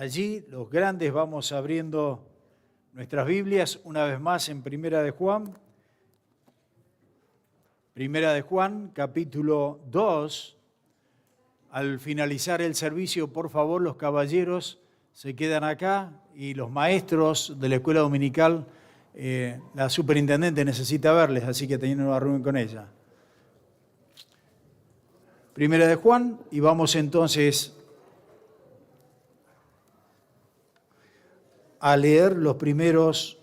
allí, los grandes, vamos abriendo nuestras Biblias una vez más en Primera de Juan. Primera de Juan, capítulo 2. Al finalizar el servicio, por favor, los caballeros se quedan acá y los maestros de la escuela dominical, la superintendente necesita verles, así que teniendo una reunión con ella. Primera de Juan, y vamos entonces a leer los primeros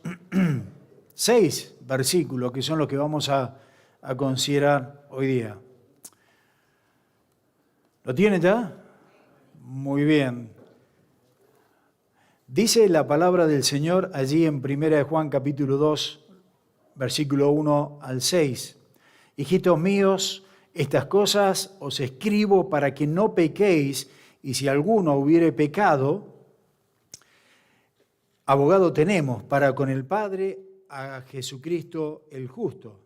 6 versículos, que son los que vamos a considerar hoy día. ¿Lo tienen ya? Muy bien. Dice la palabra del Señor allí en Primera de Juan capítulo 2, versículo 1 al 6. Hijitos míos, estas cosas os escribo para que no pequéis, y si alguno hubiere pecado, abogado tenemos para con el Padre a Jesucristo el justo.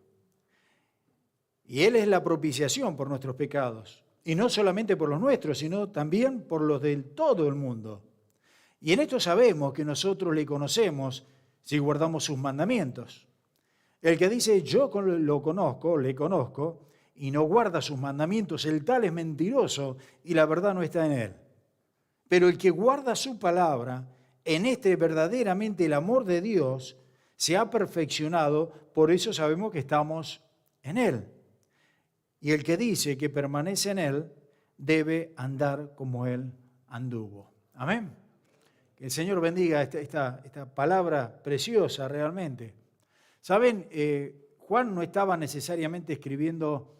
Y Él es la propiciación por nuestros pecados. Y no solamente por los nuestros, sino también por los de todo el mundo. Y en esto sabemos que nosotros le conocemos si guardamos sus mandamientos. El que dice yo lo conozco, le conozco, y no guarda sus mandamientos, el tal es mentiroso y la verdad no está en él. Pero el que guarda su palabra, en este verdaderamente el amor de Dios se ha perfeccionado, por eso sabemos que estamos en él. Y el que dice que permanece en él, debe andar como él anduvo. Amén. Que el Señor bendiga esta palabra preciosa realmente. Saben, Juan no estaba necesariamente escribiendo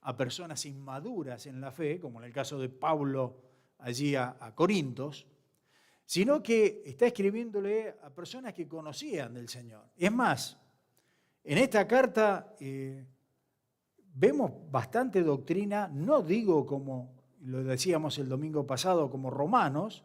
a personas inmaduras en la fe, como en el caso de Pablo allí a Corintios, sino que está escribiéndole a personas que conocían del Señor. Es más, en esta carta vemos bastante doctrina, no digo como lo decíamos el domingo pasado, como romanos,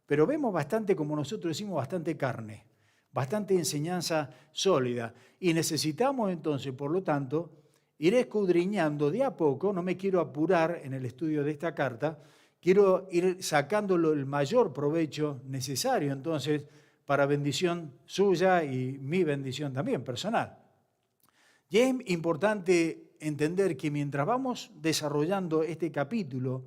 pero vemos bastante, como nosotros decimos, bastante carne, bastante enseñanza sólida. Y necesitamos entonces, por lo tanto, ir escudriñando de a poco, no me quiero apurar en el estudio de esta carta, quiero ir sacándolo el mayor provecho necesario entonces para bendición suya y mi bendición también personal. Y es importante entender que mientras vamos desarrollando este capítulo,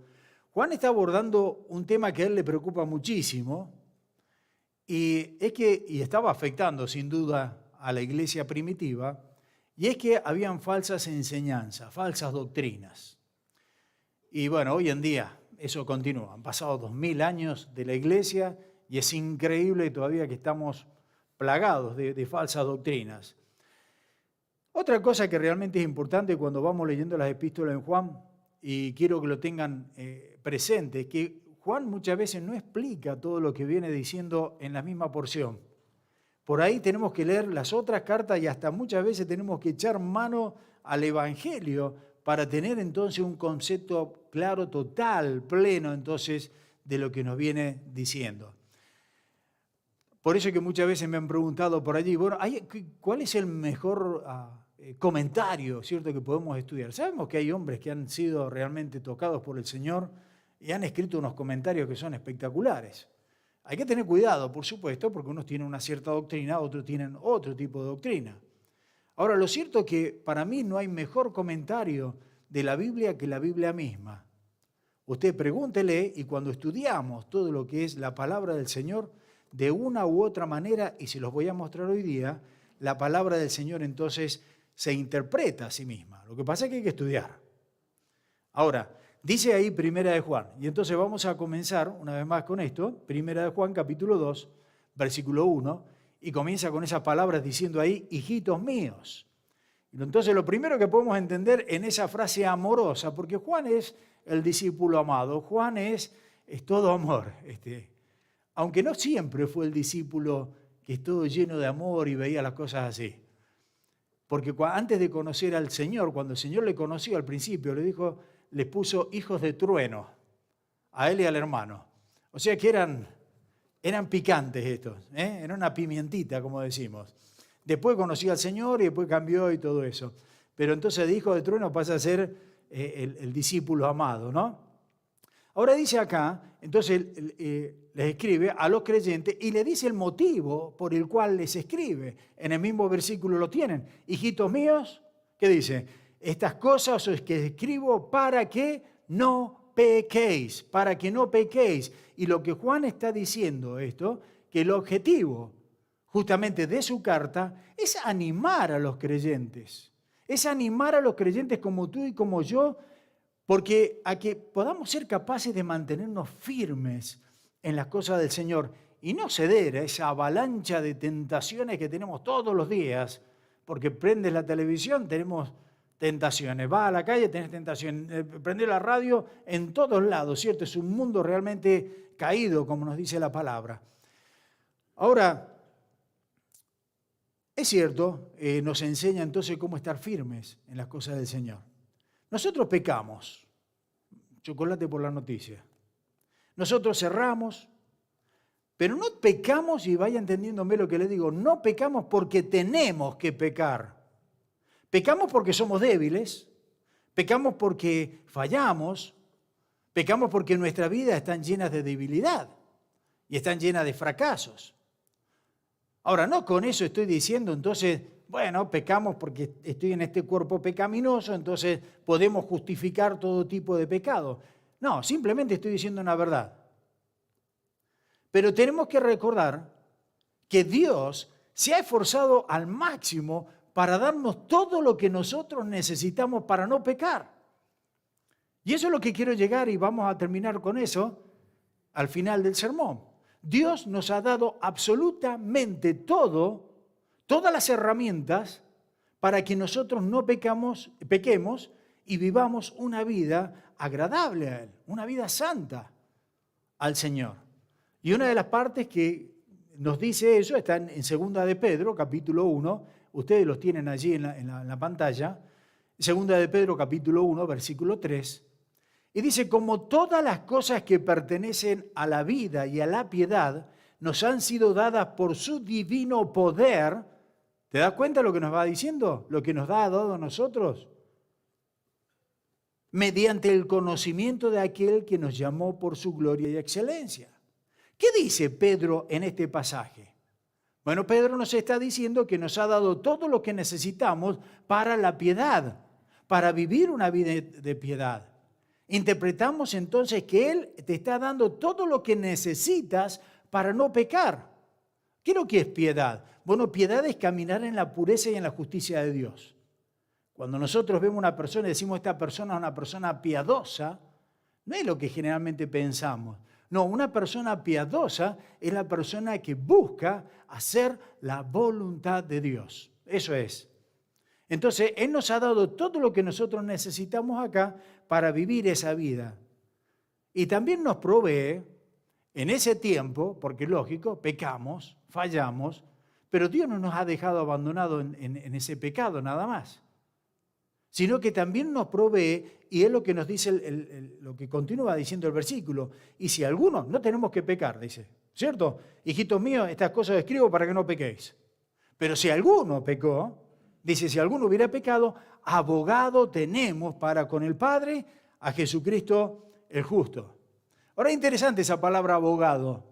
Juan está abordando un tema que a él le preocupa muchísimo y estaba afectando sin duda a la iglesia primitiva, y es que habían falsas enseñanzas, falsas doctrinas. Y bueno, hoy en día eso continúa. Han pasado 2000 años de la iglesia y es increíble todavía que estamos plagados de falsas doctrinas. Otra cosa que realmente es importante cuando vamos leyendo las epístolas de Juan, y quiero que lo tengan presente, es que Juan muchas veces no explica todo lo que viene diciendo en la misma porción. Por ahí tenemos que leer las otras cartas y hasta muchas veces tenemos que echar mano al Evangelio para tener entonces un concepto claro, total, pleno entonces de lo que nos viene diciendo. Por eso que muchas veces me han preguntado por allí, bueno, ¿cuál es el mejor comentario, cierto, que podemos estudiar? Sabemos que hay hombres que han sido realmente tocados por el Señor y han escrito unos comentarios que son espectaculares. Hay que tener cuidado, por supuesto, porque unos tienen una cierta doctrina, otros tienen otro tipo de doctrina. Ahora, lo cierto es que para mí no hay mejor comentario de la Biblia que la Biblia misma. Usted pregúntele, y cuando estudiamos todo lo que es la palabra del Señor, de una u otra manera, y se los voy a mostrar hoy día, la palabra del Señor entonces se interpreta a sí misma. Lo que pasa es que hay que estudiar. Ahora, dice ahí Primera de Juan, y entonces vamos a comenzar una vez más con esto, Primera de Juan capítulo 2, versículo 1, y comienza con esas palabras diciendo ahí, hijitos míos. Entonces lo primero que podemos entender en esa frase amorosa, porque Juan es el discípulo amado, Juan es todo amor, aunque no siempre fue el discípulo que es todo lleno de amor y veía las cosas así. Porque antes de conocer al Señor, cuando el Señor le conoció al principio, les puso hijos de trueno a él y al hermano. O sea que eran picantes estos, era una pimientita, como decimos. Después conoció al Señor y después cambió y todo eso. Pero entonces de hijo de trueno pasa a ser el discípulo amado, ¿no? Ahora dice acá, entonces le les escribe a los creyentes y le dice el motivo por el cual les escribe. En el mismo versículo lo tienen. Hijitos míos, ¿qué dice? Estas cosas os que escribo para que no pequéis, para que no pequéis. Y lo que Juan está diciendo esto, que el objetivo justamente de su carta es animar a los creyentes. Es animar a los creyentes como tú y como yo, porque a que podamos ser capaces de mantenernos firmes en las cosas del Señor y no ceder a esa avalancha de tentaciones que tenemos todos los días, porque prendes la televisión, tenemos tentaciones, vas a la calle, tenés tentaciones, prendes la radio, en todos lados, ¿cierto? Es un mundo realmente caído, como nos dice la palabra. Ahora, es cierto, nos enseña entonces cómo estar firmes en las cosas del Señor. Nosotros pecamos, chocolate por la noticia. Nosotros cerramos, pero no pecamos, y vaya entendiéndome lo que le digo, no pecamos porque tenemos que pecar. Pecamos porque somos débiles, pecamos porque fallamos, pecamos porque nuestras vidas están llenas de debilidad y están llenas de fracasos. Ahora, no con eso estoy diciendo, entonces, bueno, pecamos porque estoy en este cuerpo pecaminoso, entonces podemos justificar todo tipo de pecado. No, simplemente estoy diciendo una verdad. Pero tenemos que recordar que Dios se ha esforzado al máximo para darnos todo lo que nosotros necesitamos para no pecar. Y eso es lo que quiero llegar, y vamos a terminar con eso al final del sermón. Dios nos ha dado absolutamente todo, todas las herramientas para que nosotros no pequemos y vivamos una vida agradable a Él, una vida santa al Señor. Y una de las partes que nos dice eso está en 2 de Pedro, capítulo 1, ustedes los tienen allí en la pantalla, 2 de Pedro, capítulo 1, versículo 3, y dice, como todas las cosas que pertenecen a la vida y a la piedad nos han sido dadas por su divino poder, ¿te das cuenta lo que nos va diciendo? Lo que nos ha dado a nosotros. Mediante el conocimiento de aquel que nos llamó por su gloria y excelencia. ¿Qué dice Pedro en este pasaje? Bueno, Pedro nos está diciendo que nos ha dado todo lo que necesitamos para la piedad, para vivir una vida de piedad. Interpretamos entonces que Él te está dando todo lo que necesitas para no pecar. ¿Qué es lo que es piedad? Bueno, piedad es caminar en la pureza y en la justicia de Dios. Cuando nosotros vemos a una persona y decimos esta persona es una persona piadosa, no es lo que generalmente pensamos. No, una persona piadosa es la persona que busca hacer la voluntad de Dios. Eso es. Entonces, Él nos ha dado todo lo que nosotros necesitamos acá para vivir esa vida. Y también nos provee en ese tiempo, porque lógico, pecamos, fallamos, pero Dios no nos ha dejado abandonados en ese pecado nada más. Sino que también nos provee, y es lo que nos dice, lo que continúa diciendo el versículo. Y si alguno, no tenemos que pecar, dice, ¿cierto? Hijitos míos, estas cosas escribo para que no pequéis. Pero si alguno pecó, dice, si alguno hubiera pecado, abogado tenemos para con el Padre a Jesucristo el justo. Ahora es interesante esa palabra abogado,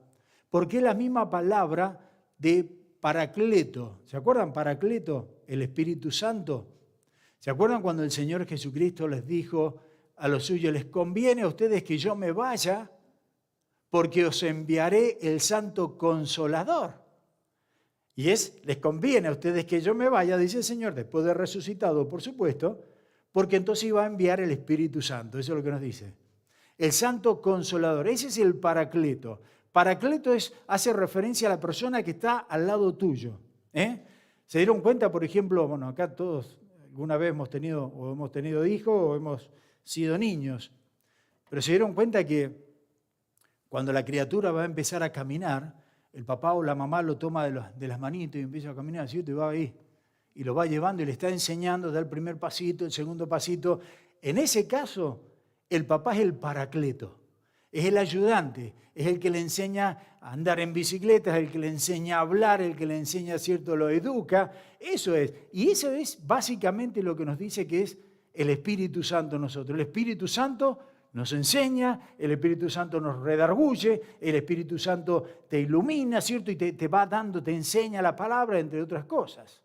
porque es la misma palabra de Paracleto. ¿Se acuerdan? Paracleto, el Espíritu Santo. ¿Se acuerdan cuando el Señor Jesucristo les dijo a los suyos, les conviene a ustedes que yo me vaya porque os enviaré el Santo Consolador? Y les conviene a ustedes que yo me vaya, dice el Señor, después de resucitado, por supuesto, porque entonces iba a enviar el Espíritu Santo. Eso es lo que nos dice. El Santo Consolador, ese es el Paracleto. Paracleto hace referencia a la persona que está al lado tuyo. ¿Se dieron cuenta, por ejemplo, bueno, acá todos alguna vez hemos tenido hijos o hemos sido niños, pero se dieron cuenta que cuando la criatura va a empezar a caminar, el papá o la mamá lo toma de las manitos y empieza a caminar así, te va ahí, y lo va llevando y le está enseñando, da el primer pasito, el segundo pasito. En ese caso, el papá es el Paracleto, es el ayudante, es el que le enseña a andar en bicicleta, es el que le enseña a hablar, el que le enseña, ¿cierto?, lo educa. Eso es. Y eso es básicamente lo que nos dice que es el Espíritu Santo en nosotros. El Espíritu Santo nos enseña, el Espíritu Santo nos redarguye, el Espíritu Santo te ilumina, ¿cierto? Y te va dando, te enseña la palabra, entre otras cosas.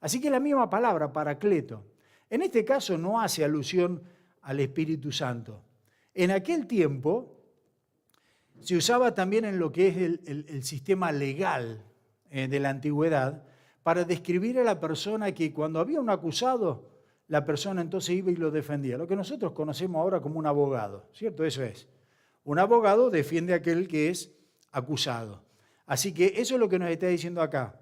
Así que la misma palabra, paracleto, en este caso no hace alusión al Espíritu Santo. En aquel tiempo se usaba también en lo que es el sistema legal de la antigüedad para describir a la persona que cuando había un acusado, la persona entonces iba y lo defendía. Lo que nosotros conocemos ahora como un abogado, ¿cierto? Eso es. Un abogado defiende a aquel que es acusado. Así que eso es lo que nos está diciendo acá.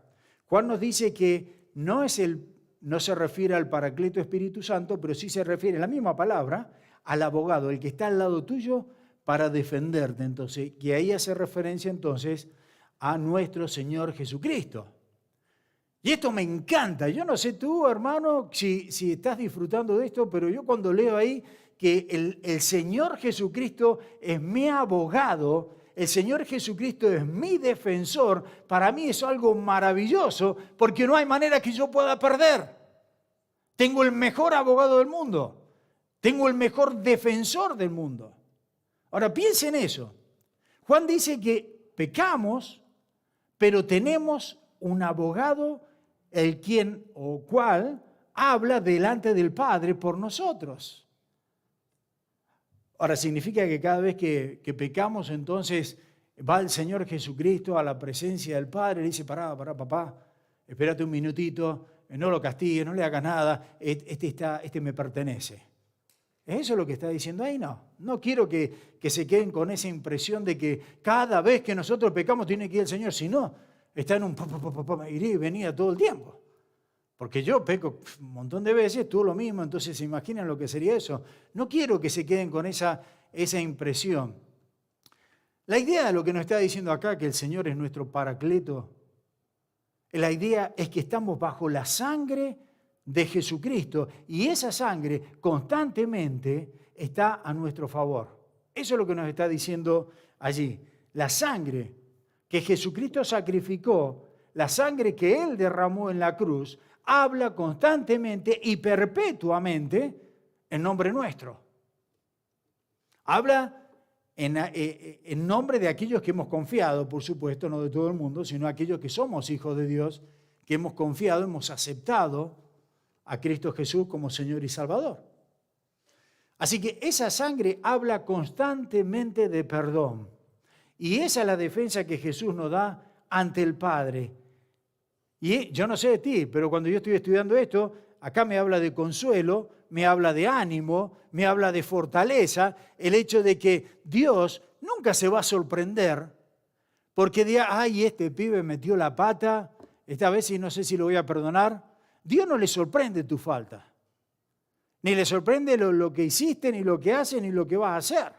Juan nos dice que no se refiere al Paracleto Espíritu Santo, pero sí se refiere, la misma palabra, al abogado, el que está al lado tuyo para defenderte. Entonces, que ahí hace referencia entonces a nuestro Señor Jesucristo. Y esto me encanta. Yo no sé tú, hermano, si estás disfrutando de esto, pero yo cuando leo ahí que el Señor Jesucristo es mi abogado, el Señor Jesucristo es mi defensor, para mí es algo maravilloso, porque no hay manera que yo pueda perder. Tengo el mejor abogado del mundo, tengo el mejor defensor del mundo. Ahora piensen en eso. Juan dice que pecamos, pero tenemos un abogado, el quien o cual habla delante del Padre por nosotros. Ahora, significa que cada vez que pecamos, entonces va el Señor Jesucristo a la presencia del Padre y le dice, pará, papá, espérate un minutito, no lo castigues, no le hagas nada, este me pertenece. ¿Es eso lo que está diciendo ahí? No quiero que se queden con esa impresión de que cada vez que nosotros pecamos tiene que ir el Señor, si no, está en un iría y venía todo el tiempo. Porque yo peco un montón de veces, tú lo mismo, entonces se imaginan lo que sería eso. No quiero que se queden con esa impresión. La idea de lo que nos está diciendo acá, que el Señor es nuestro Paracleto, la idea es que estamos bajo la sangre de Jesucristo y esa sangre constantemente está a nuestro favor. Eso es lo que nos está diciendo allí. La sangre que Jesucristo sacrificó, la sangre que Él derramó en la cruz, habla constantemente y perpetuamente en nombre nuestro. Habla en nombre de aquellos que hemos confiado, por supuesto, no de todo el mundo, sino aquellos que somos hijos de Dios, que hemos confiado, hemos aceptado a Cristo Jesús como Señor y Salvador. Así que esa sangre habla constantemente de perdón. Y esa es la defensa que Jesús nos da ante el Padre. Y yo no sé de ti, pero cuando yo estoy estudiando esto, acá me habla de consuelo, me habla de ánimo, me habla de fortaleza, el hecho de que Dios nunca se va a sorprender porque diga, ay, este pibe metió la pata, esta vez y no sé si lo voy a perdonar. Dios no le sorprende tu falta, ni le sorprende lo que hiciste, ni lo que haces, ni lo que vas a hacer.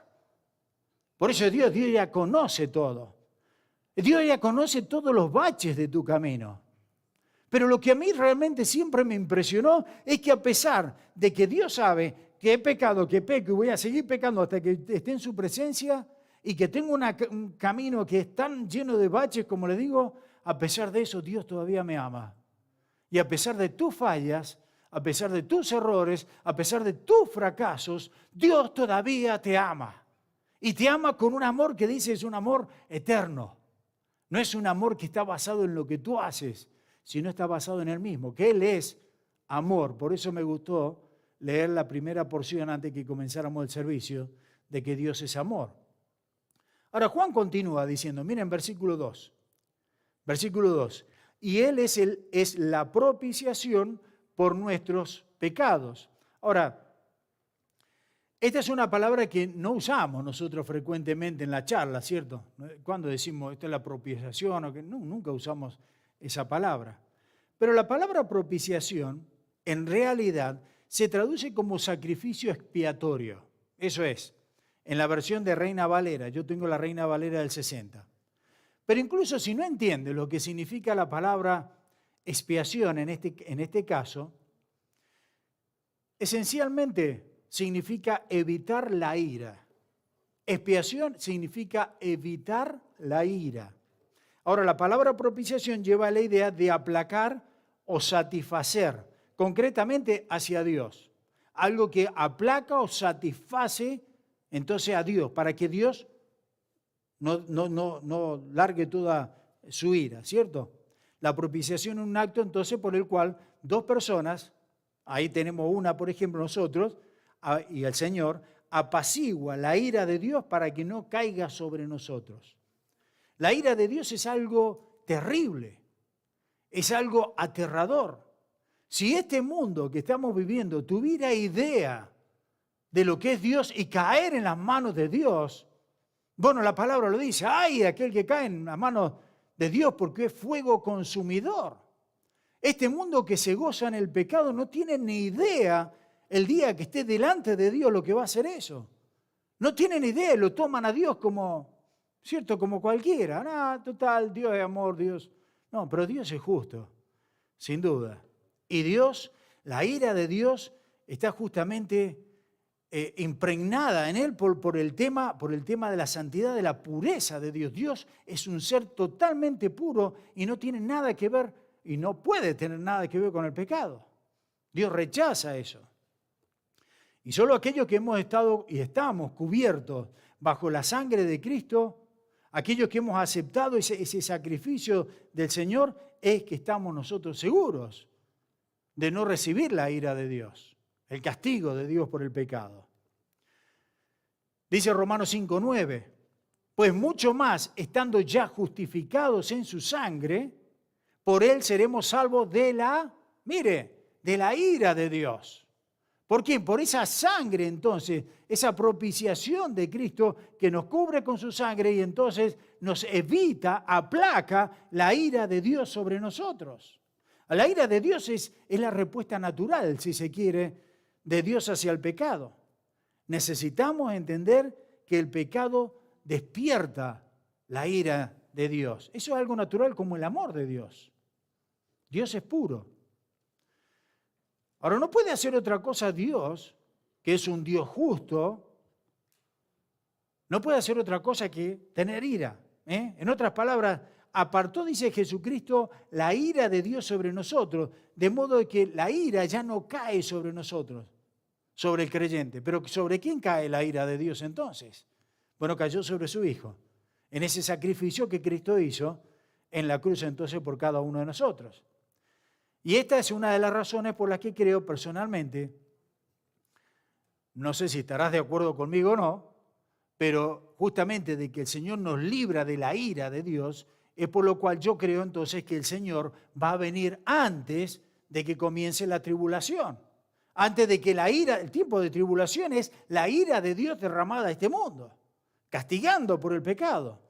Por eso Dios ya conoce todo. Dios ya conoce todos los baches de tu camino. Pero lo que a mí realmente siempre me impresionó es que a pesar de que Dios sabe que he pecado, que peco y voy a seguir pecando hasta que esté en su presencia y que tengo un camino que es tan lleno de baches, como le digo, a pesar de eso Dios todavía me ama. Y a pesar de tus fallas, a pesar de tus errores, a pesar de tus fracasos, Dios todavía te ama. Y te ama con un amor que dice es un amor eterno. No es un amor que está basado en lo que tú haces, sino está basado en Él mismo, que Él es amor. Por eso me gustó leer la primera porción antes que comenzáramos el servicio, de que Dios es amor. Ahora Juan continúa diciendo, miren versículo 2. Versículo 2. Y Él es la propiciación por nuestros pecados. Ahora, esta es una palabra que no usamos nosotros frecuentemente en la charla, ¿cierto? Cuando decimos esto es la propiciación, o que nunca usamos esa palabra. Pero la palabra propiciación, en realidad, se traduce como sacrificio expiatorio. Eso es, en la versión de Reina Valera. Yo tengo la Reina Valera del 60. Pero incluso si no entiendes lo que significa la palabra expiación en este caso, esencialmente significa evitar la ira. Expiación significa evitar la ira. Ahora, la palabra propiciación lleva la idea de aplacar o satisfacer, concretamente hacia Dios. Algo que aplaca o satisface entonces a Dios, para que Dios no largue toda su ira, ¿cierto? La propiciación es un acto entonces por el cual dos personas, ahí tenemos una, por ejemplo, nosotros, y el Señor, apacigua la ira de Dios para que no caiga sobre nosotros. La ira de Dios es algo terrible, es algo aterrador. Si este mundo que estamos viviendo tuviera idea de lo que es Dios y caer en las manos de Dios, bueno, la palabra lo dice, ¡ay, aquel que cae en las manos de Dios porque es fuego consumidor! Este mundo que se goza en el pecado no tiene ni idea el día que esté delante de Dios lo que va a hacer eso. No tienen idea, lo toman a Dios como, ¿cierto? Como cualquiera. No, total, Dios es amor, Dios. No, pero Dios es justo, sin duda. Y Dios, la ira de Dios está justamente impregnada en él por el tema de la santidad, de la pureza de Dios. Dios es un ser totalmente puro y no tiene nada que ver, y no puede tener nada que ver con el pecado. Dios rechaza eso. Y solo aquellos que hemos estado y estamos cubiertos bajo la sangre de Cristo, aquellos que hemos aceptado ese sacrificio del Señor, es que estamos nosotros seguros de no recibir la ira de Dios, el castigo de Dios por el pecado. Dice Romanos 5:9, pues mucho más, estando ya justificados en su sangre, por él seremos salvos de la ira de Dios. ¿Por qué? Por esa sangre entonces, esa propiciación de Cristo que nos cubre con su sangre y entonces nos evita, aplaca la ira de Dios sobre nosotros. La ira de Dios es la respuesta natural, si se quiere, de Dios hacia el pecado. Necesitamos entender que el pecado despierta la ira de Dios. Eso es algo natural como el amor de Dios. Dios es puro. Ahora, no puede hacer otra cosa Dios, que es un Dios justo, no puede hacer otra cosa que tener ira. En otras palabras, apartó, dice Jesucristo, la ira de Dios sobre nosotros, de modo que la ira ya no cae sobre nosotros, sobre el creyente. Pero ¿sobre quién cae la ira de Dios entonces? Bueno, cayó sobre su Hijo, en ese sacrificio que Cristo hizo en la cruz entonces por cada uno de nosotros. Y esta es una de las razones por las que creo personalmente, no sé si estarás de acuerdo conmigo o no, pero justamente de que el Señor nos libra de la ira de Dios, es por lo cual yo creo entonces que el Señor va a venir antes de que comience la tribulación. Antes de que la ira, el tiempo de tribulación es la ira de Dios derramada a este mundo, castigando por el pecado.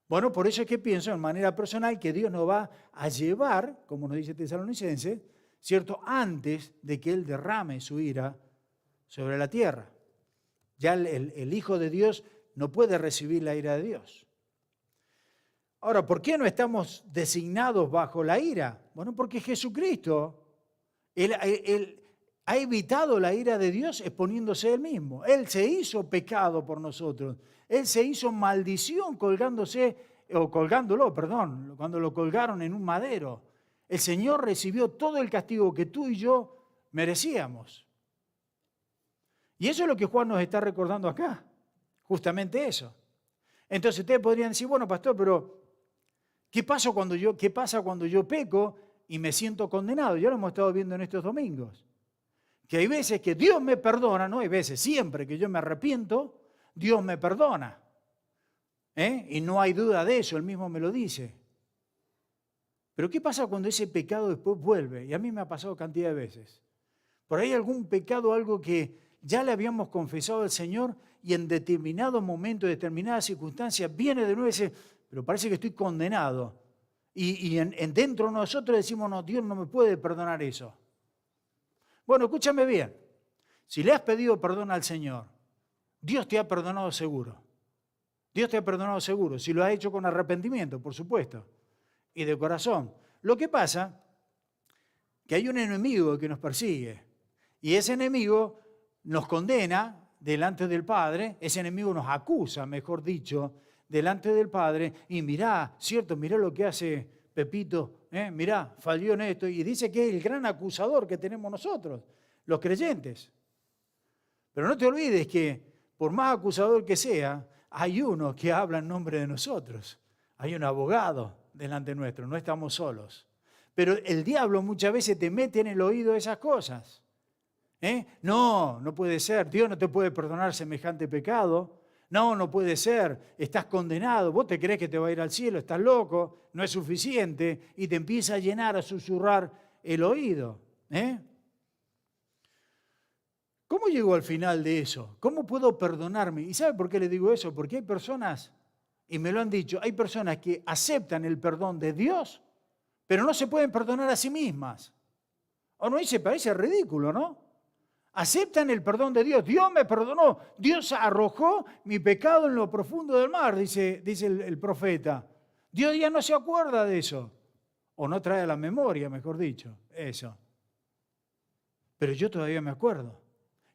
Bueno, por eso es que pienso en manera personal que Dios nos va a llevar, como nos dice Tesalonicenses, ¿cierto?, antes de que Él derrame su ira sobre la tierra. Ya el Hijo de Dios no puede recibir la ira de Dios. Ahora, ¿por qué no estamos designados bajo la ira? Bueno, porque Jesucristo, Él ha evitado la ira de Dios exponiéndose Él mismo. Él se hizo pecado por nosotros. Él se hizo maldición cuando lo colgaron en un madero. El Señor recibió todo el castigo que tú y yo merecíamos. Y eso es lo que Juan nos está recordando acá, justamente eso. Entonces ustedes podrían decir, bueno, pastor, pero ¿qué pasa cuando yo peco y me siento condenado? Ya lo hemos estado viendo en estos domingos. Que hay veces que Dios me perdona, no hay veces, siempre que yo me arrepiento, Dios me perdona. Y no hay duda de eso, Él mismo me lo dice. Pero ¿qué pasa cuando ese pecado después vuelve? Y a mí me ha pasado cantidad de veces. Por ahí algún pecado, algo que ya le habíamos confesado al Señor y en determinado momento, determinadas circunstancias, viene de nuevo y dice, pero parece que estoy condenado. Y dentro de nosotros decimos, no, Dios no me puede perdonar eso. Bueno, escúchame bien. Si le has pedido perdón al Señor, Dios te ha perdonado seguro. Dios te ha perdonado seguro. Si lo has hecho con arrepentimiento, por supuesto, y de corazón. Lo que pasa es que hay un enemigo que nos persigue. Y ese enemigo nos condena delante del Padre. Ese enemigo nos acusa, mejor dicho, delante del Padre. Y mirá, cierto, mirá lo que hace Pepito, mirá, falló en esto. Y dice que es el gran acusador que tenemos nosotros, los creyentes. Pero no te olvides que por más acusador que sea, hay uno que habla en nombre de nosotros. Hay un abogado delante nuestro, no estamos solos. Pero el diablo muchas veces te mete en el oído esas cosas. No, no puede ser, Dios no te puede perdonar semejante pecado. No, no puede ser, estás condenado, vos te crees que te va a ir al cielo, estás loco, no es suficiente, y te empieza a llenar, a susurrar el oído. ¿Cómo llego al final de eso? ¿Cómo puedo perdonarme? ¿Y sabe por qué le digo eso? Porque hay personas, y me lo han dicho, hay personas que aceptan el perdón de Dios, pero no se pueden perdonar a sí mismas. ¿O no? Y se parece ridículo, ¿no? Aceptan el perdón de Dios. Dios me perdonó. Dios arrojó mi pecado en lo profundo del mar, dice el profeta. Dios ya no se acuerda de eso. O no trae a la memoria, mejor dicho, eso. Pero yo todavía me acuerdo.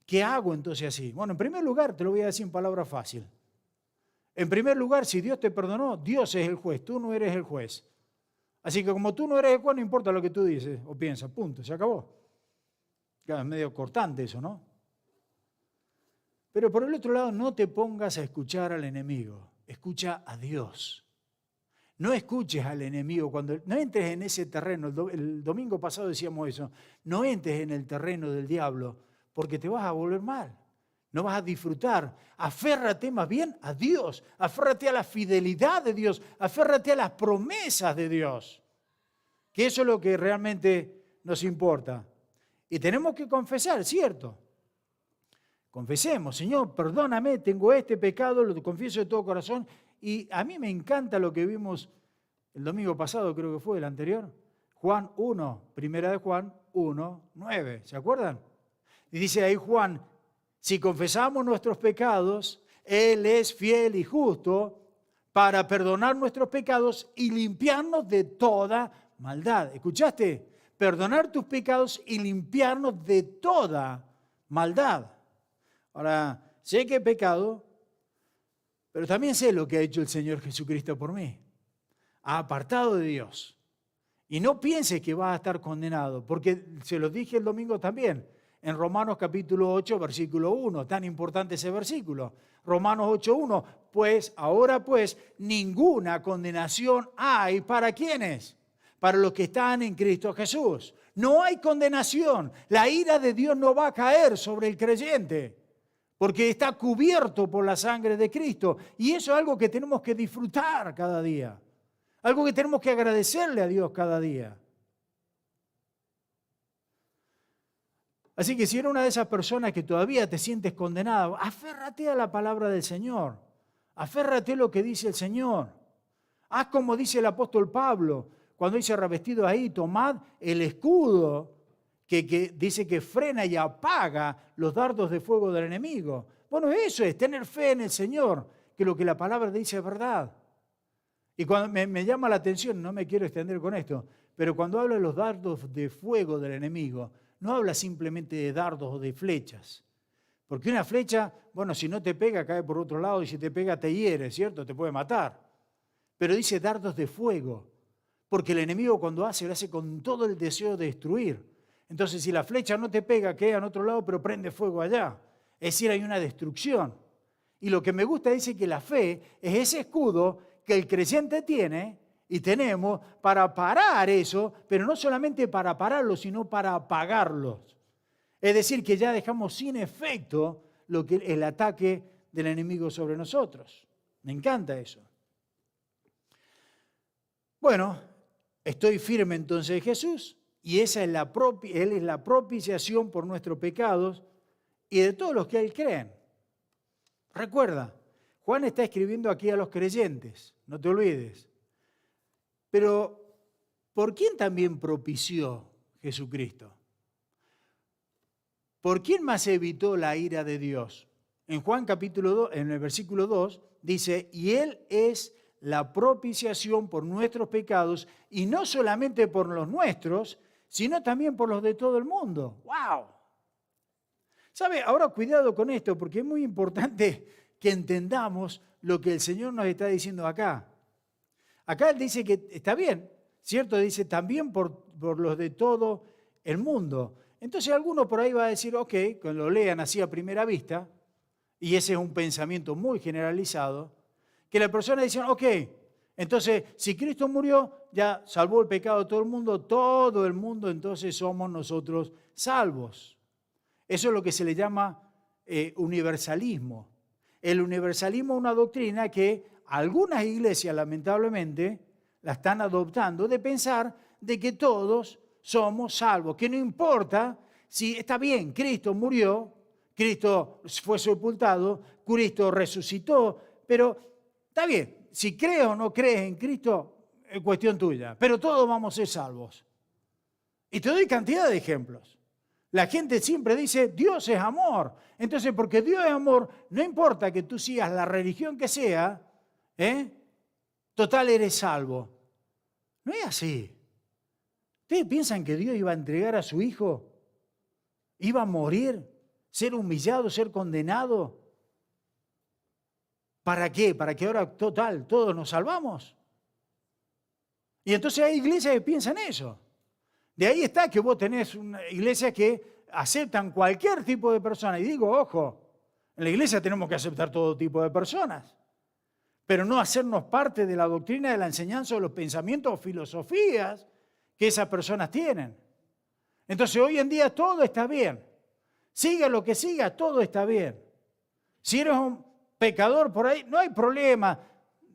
¿Qué hago entonces así? Bueno, en primer lugar, te lo voy a decir en palabra fácil. En primer lugar, si Dios te perdonó, Dios es el juez, tú no eres el juez. Así que como tú no eres el juez, no importa lo que tú dices o piensas, punto, se acabó. Claro, es medio cortante eso, ¿no? Pero por el otro lado, no te pongas a escuchar al enemigo, escucha a Dios. No escuches al enemigo, no entres en ese terreno, el domingo pasado decíamos eso, no entres en el terreno del diablo porque te vas a volver mal, no vas a disfrutar. Aférrate más bien a Dios, aférrate a la fidelidad de Dios, aférrate a las promesas de Dios, que eso es lo que realmente nos importa. Y tenemos que confesar, ¿cierto? Confesemos, Señor, perdóname, tengo este pecado, lo confieso de todo corazón. Y a mí me encanta lo que vimos el domingo pasado, creo que fue el anterior. Juan 1, primera de Juan 1, 9, ¿se acuerdan? Y dice ahí Juan, si confesamos nuestros pecados, Él es fiel y justo para perdonar nuestros pecados y limpiarnos de toda maldad. ¿Escuchaste? Perdonar tus pecados y limpiarnos de toda maldad. Ahora, sé que he pecado, pero también sé lo que ha hecho el Señor Jesucristo por mí. Ha apartado de Dios. Y no pienses que vas a estar condenado, porque se los dije el domingo también, en Romanos capítulo 8, versículo 1, tan importante ese versículo. Romanos 8:1, ahora ninguna condenación hay para ¿quiénes? Para los que están en Cristo Jesús. No hay condenación. La ira de Dios no va a caer sobre el creyente, porque está cubierto por la sangre de Cristo. Y eso es algo que tenemos que disfrutar cada día. Algo que tenemos que agradecerle a Dios cada día. Así que si eres una de esas personas que todavía te sientes condenado, aférrate a la palabra del Señor. Aférrate a lo que dice el Señor. Haz como dice el apóstol Pablo, cuando dice revestido ahí, tomad el escudo que dice que frena y apaga los dardos de fuego del enemigo. Bueno, eso es tener fe en el Señor, que lo que la palabra dice es verdad. Y cuando me llama la atención, no me quiero extender con esto, pero cuando habla de los dardos de fuego del enemigo, no habla simplemente de dardos o de flechas. Porque una flecha, bueno, si no te pega, cae por otro lado, y si te pega, te hiere, ¿cierto? Te puede matar. Pero dice dardos de fuego, porque el enemigo cuando lo hace con todo el deseo de destruir. Entonces, si la flecha no te pega, queda en otro lado, pero prende fuego allá. Es decir, hay una destrucción. Y lo que me gusta dice que la fe es ese escudo que el creyente tiene y tenemos para parar eso, pero no solamente para pararlo, sino para apagarlos. Es decir, que ya dejamos sin efecto el ataque del enemigo sobre nosotros. Me encanta eso. Bueno, estoy firme entonces en Jesús y esa es Él es la propiciación por nuestros pecados y de todos los que Él creen. Recuerda, Juan está escribiendo aquí a los creyentes, no te olvides. Pero, ¿por quién también propició Jesucristo? ¿Por quién más evitó la ira de Dios? En Juan capítulo 2, en el versículo 2, dice, y Él es la propiciación por nuestros pecados, y no solamente por los nuestros, sino también por los de todo el mundo. ¡Wow! ¿Sabe? Ahora cuidado con esto, porque es muy importante que entendamos lo que el Señor nos está diciendo acá. Acá Él dice que está bien, ¿cierto? Dice también por los de todo el mundo. Entonces alguno por ahí va a decir, ok, cuando lo lean así a primera vista, y ese es un pensamiento muy generalizado, que la persona dice, ok, entonces si Cristo murió, ya salvó el pecado de todo el mundo entonces somos nosotros salvos. Eso es lo que se le llama universalismo. El universalismo es una doctrina que algunas iglesias lamentablemente la están adoptando, de pensar de que todos somos salvos, que no importa si está bien, Cristo murió, Cristo fue sepultado, Cristo resucitó, pero está bien, si crees o no crees en Cristo es cuestión tuya, pero todos vamos a ser salvos. Y te doy cantidad de ejemplos. La gente siempre dice, Dios es amor. Entonces, porque Dios es amor, no importa que tú sigas la religión que sea, total eres salvo. No es así. ¿Ustedes piensan que Dios iba a entregar a su Hijo? ¿Iba a morir? ¿Ser humillado? ¿Ser condenado? ¿Para qué? ¿Para que ahora total todos nos salvamos? Y entonces hay iglesias que piensan eso. De ahí está que vos tenés una iglesia que aceptan cualquier tipo de persona. Y digo, ojo, en la iglesia tenemos que aceptar todo tipo de personas, pero no hacernos parte de la doctrina, de la enseñanza, de los pensamientos o filosofías que esas personas tienen. Entonces hoy en día todo está bien. Siga lo que siga, todo está bien. Si eres un pecador por ahí, no hay problema,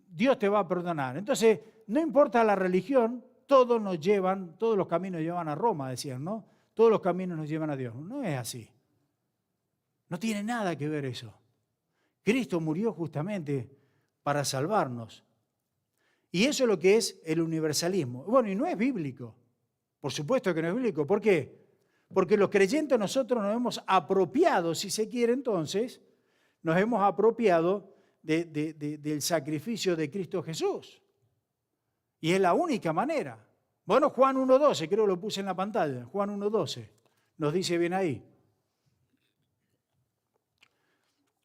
Dios te va a perdonar. Entonces, no importa la religión, todos los caminos llevan a Roma, decían, ¿no? Todos los caminos nos llevan a Dios. No es así. No tiene nada que ver eso. Cristo murió justamente para salvarnos. Y eso es lo que es el universalismo. Bueno, y no es bíblico. Por supuesto que no es bíblico. ¿Por qué? Porque los creyentes nosotros nos hemos apropiado, si se quiere entonces, nos hemos apropiado del sacrificio de Cristo Jesús. Y es la única manera. Bueno, Juan 1.12, creo que lo puse en la pantalla. Juan 1.12, nos dice bien ahí.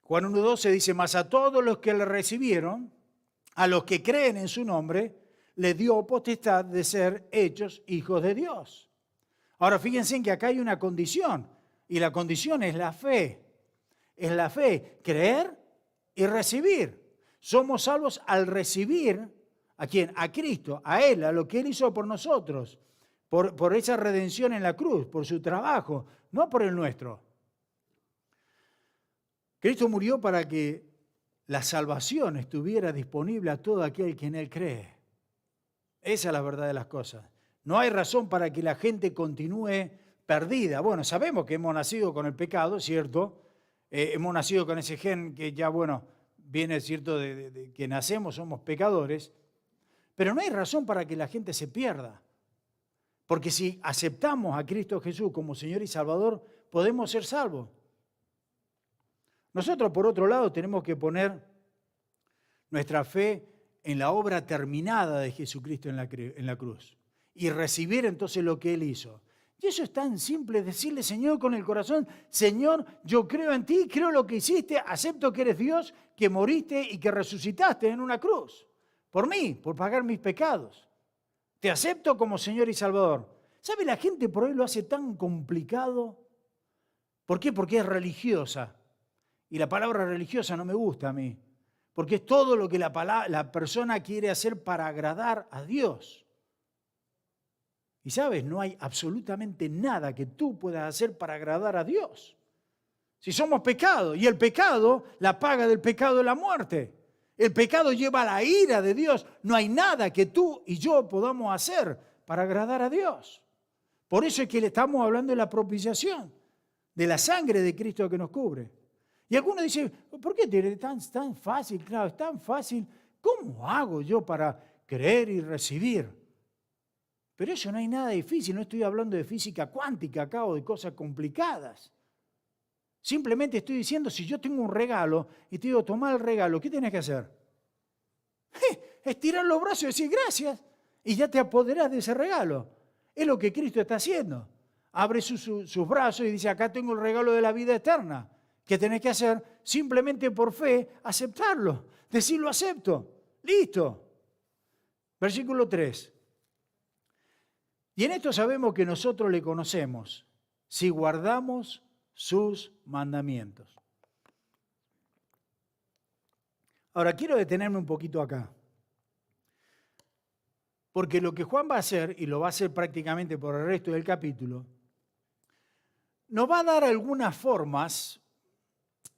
Juan 1.12 dice, mas a todos los que le recibieron, a los que creen en su nombre, les dio potestad de ser hechos hijos de Dios. Ahora fíjense en que acá hay una condición, y la condición es la fe. Es la fe, creer y recibir. Somos salvos al recibir, ¿a quién? A Cristo, a Él, a lo que Él hizo por nosotros, por esa redención en la cruz, por su trabajo, no por el nuestro. Cristo murió para que la salvación estuviera disponible a todo aquel que en Él cree. Esa es la verdad de las cosas. No hay razón para que la gente continúe perdida. Bueno, sabemos que hemos nacido con el pecado, ¿cierto? Hemos nacido con ese gen que ya, bueno, viene, ¿cierto?, de que nacemos, somos pecadores. Pero no hay razón para que la gente se pierda. Porque si aceptamos a Cristo Jesús como Señor y Salvador, podemos ser salvos. Nosotros, por otro lado, tenemos que poner nuestra fe en la obra terminada de Jesucristo en la cruz y recibir entonces lo que Él hizo. Y eso es tan simple, decirle, Señor, con el corazón, Señor, yo creo en ti, creo lo que hiciste, acepto que eres Dios, que moriste y que resucitaste en una cruz. Por mí, por pagar mis pecados. Te acepto como Señor y Salvador. ¿Sabe? La gente por hoy lo hace tan complicado. ¿Por qué? Porque es religiosa. Y la palabra religiosa no me gusta a mí. Porque es todo lo que la persona quiere hacer para agradar a Dios. Y sabes, no hay absolutamente nada que tú puedas hacer para agradar a Dios. Si somos pecados, y el pecado, la paga del pecado es la muerte. El pecado lleva a la ira de Dios. No hay nada que tú y yo podamos hacer para agradar a Dios. Por eso es que le estamos hablando de la propiciación, de la sangre de Cristo que nos cubre. Y algunos dicen, ¿por qué es tan fácil? Claro, es tan fácil. ¿Cómo hago yo para creer y recibir? Pero eso no hay nada difícil. No estoy hablando de física cuántica acá o de cosas complicadas. Simplemente estoy diciendo, si yo tengo un regalo y te digo, toma el regalo, ¿qué tienes que hacer? Estirar los brazos y decir gracias y ya te apoderás de ese regalo. Es lo que Cristo está haciendo. Abre sus brazos y dice, acá tengo el regalo de la vida eterna. ¿Qué tenés que hacer? Simplemente por fe, aceptarlo. Decirlo acepto. Listo. Versículo 3. Y en esto sabemos que nosotros le conocemos, si guardamos sus mandamientos. Ahora, quiero detenerme un poquito acá. Porque lo que Juan va a hacer, y lo va a hacer prácticamente por el resto del capítulo, nos va a dar algunas formas,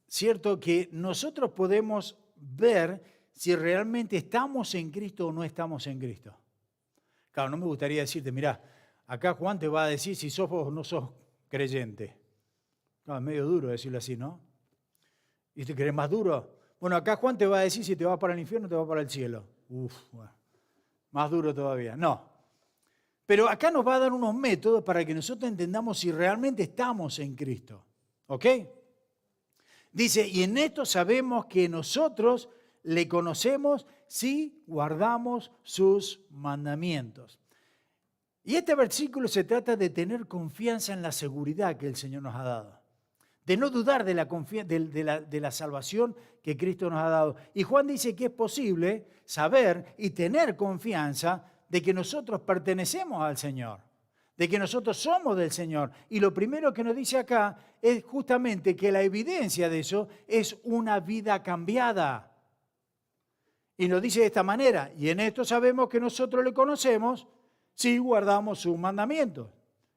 ¿cierto?, que nosotros podemos ver si realmente estamos en Cristo o no estamos en Cristo. Claro, no me gustaría decirte, mirá, acá Juan te va a decir si sos o no sos creyente. No, es medio duro decirlo así, ¿no? ¿Y te querés más duro? Bueno, acá Juan te va a decir si te vas para el infierno o te vas para el cielo. Bueno, más duro todavía. No. Pero acá nos va a dar unos métodos para que nosotros entendamos si realmente estamos en Cristo. ¿Ok? Dice, y en esto sabemos que nosotros le conocemos si guardamos sus mandamientos. Y este versículo se trata de tener confianza en la seguridad que el Señor nos ha dado. De no dudar de la salvación que Cristo nos ha dado. Y Juan dice que es posible saber y tener confianza de que nosotros pertenecemos al Señor, de que nosotros somos del Señor. Y lo primero que nos dice acá es justamente que la evidencia de eso es una vida cambiada. Y nos dice de esta manera, y en esto sabemos que nosotros le conocemos si guardamos sus mandamientos.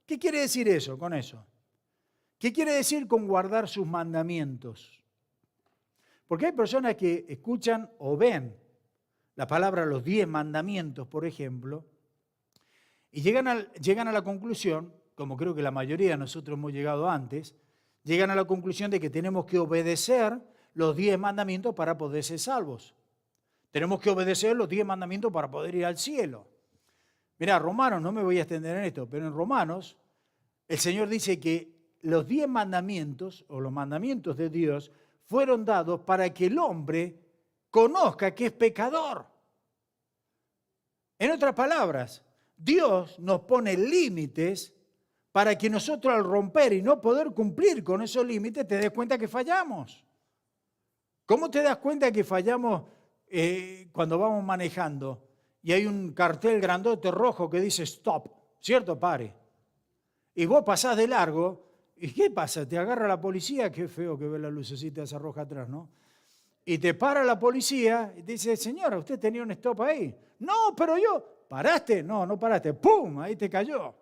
¿Qué quiere decir eso con eso? ¿Qué quiere decir con guardar sus mandamientos? Porque hay personas que escuchan o ven la palabra los 10 mandamientos, por ejemplo, y llegan a la conclusión, como creo que la mayoría de nosotros hemos llegado antes, llegan a la conclusión de que tenemos que obedecer los 10 mandamientos para poder ser salvos. Tenemos que obedecer los 10 mandamientos para poder ir al cielo. Mirá, Romanos, no me voy a extender en esto, pero en Romanos el Señor dice que los 10 mandamientos o los mandamientos de Dios fueron dados para que el hombre conozca que es pecador. En otras palabras, Dios nos pone límites para que nosotros al romper y no poder cumplir con esos límites te des cuenta que fallamos. ¿Cómo te das cuenta que fallamos cuando vamos manejando y hay un cartel grandote rojo que dice stop, ¿cierto? Pare. Y vos pasás de largo, ¿y qué pasa? Te agarra la policía, qué feo que ve la lucecita esa roja atrás, ¿no? Y te para la policía y te dice, señora, ¿usted tenía un stop ahí? No, pero yo, ¿paraste? No, no paraste. ¡Pum! Ahí te cayó.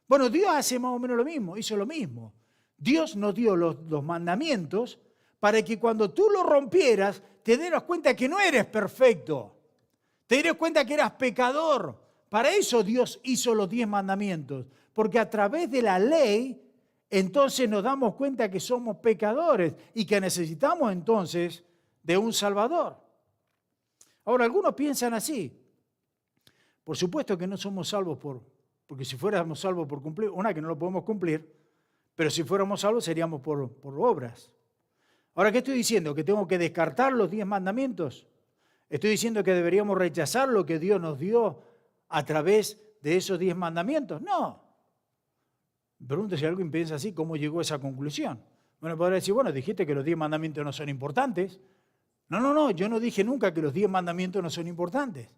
Bueno, Dios hace más o menos lo mismo, hizo lo mismo. Dios nos dio los mandamientos para que cuando tú los rompieras, te dieras cuenta que no eres perfecto. Te dieras cuenta que eras pecador. Para eso Dios hizo los 10 mandamientos. Porque a través de la ley, entonces nos damos cuenta que somos pecadores y que necesitamos entonces de un Salvador. Ahora, algunos piensan así. Por supuesto que no somos salvos porque si fuéramos salvos por cumplir, una que no lo podemos cumplir, pero si fuéramos salvos seríamos por obras. Ahora, ¿qué estoy diciendo? ¿Que tengo que descartar los 10 mandamientos? ¿Estoy diciendo que deberíamos rechazar lo que Dios nos dio a través de esos 10 mandamientos? No. Me pregunto si alguien piensa así, ¿cómo llegó a esa conclusión? Bueno, podrá decir, bueno, dijiste que los 10 mandamientos no son importantes. No, yo no dije nunca que los 10 mandamientos no son importantes.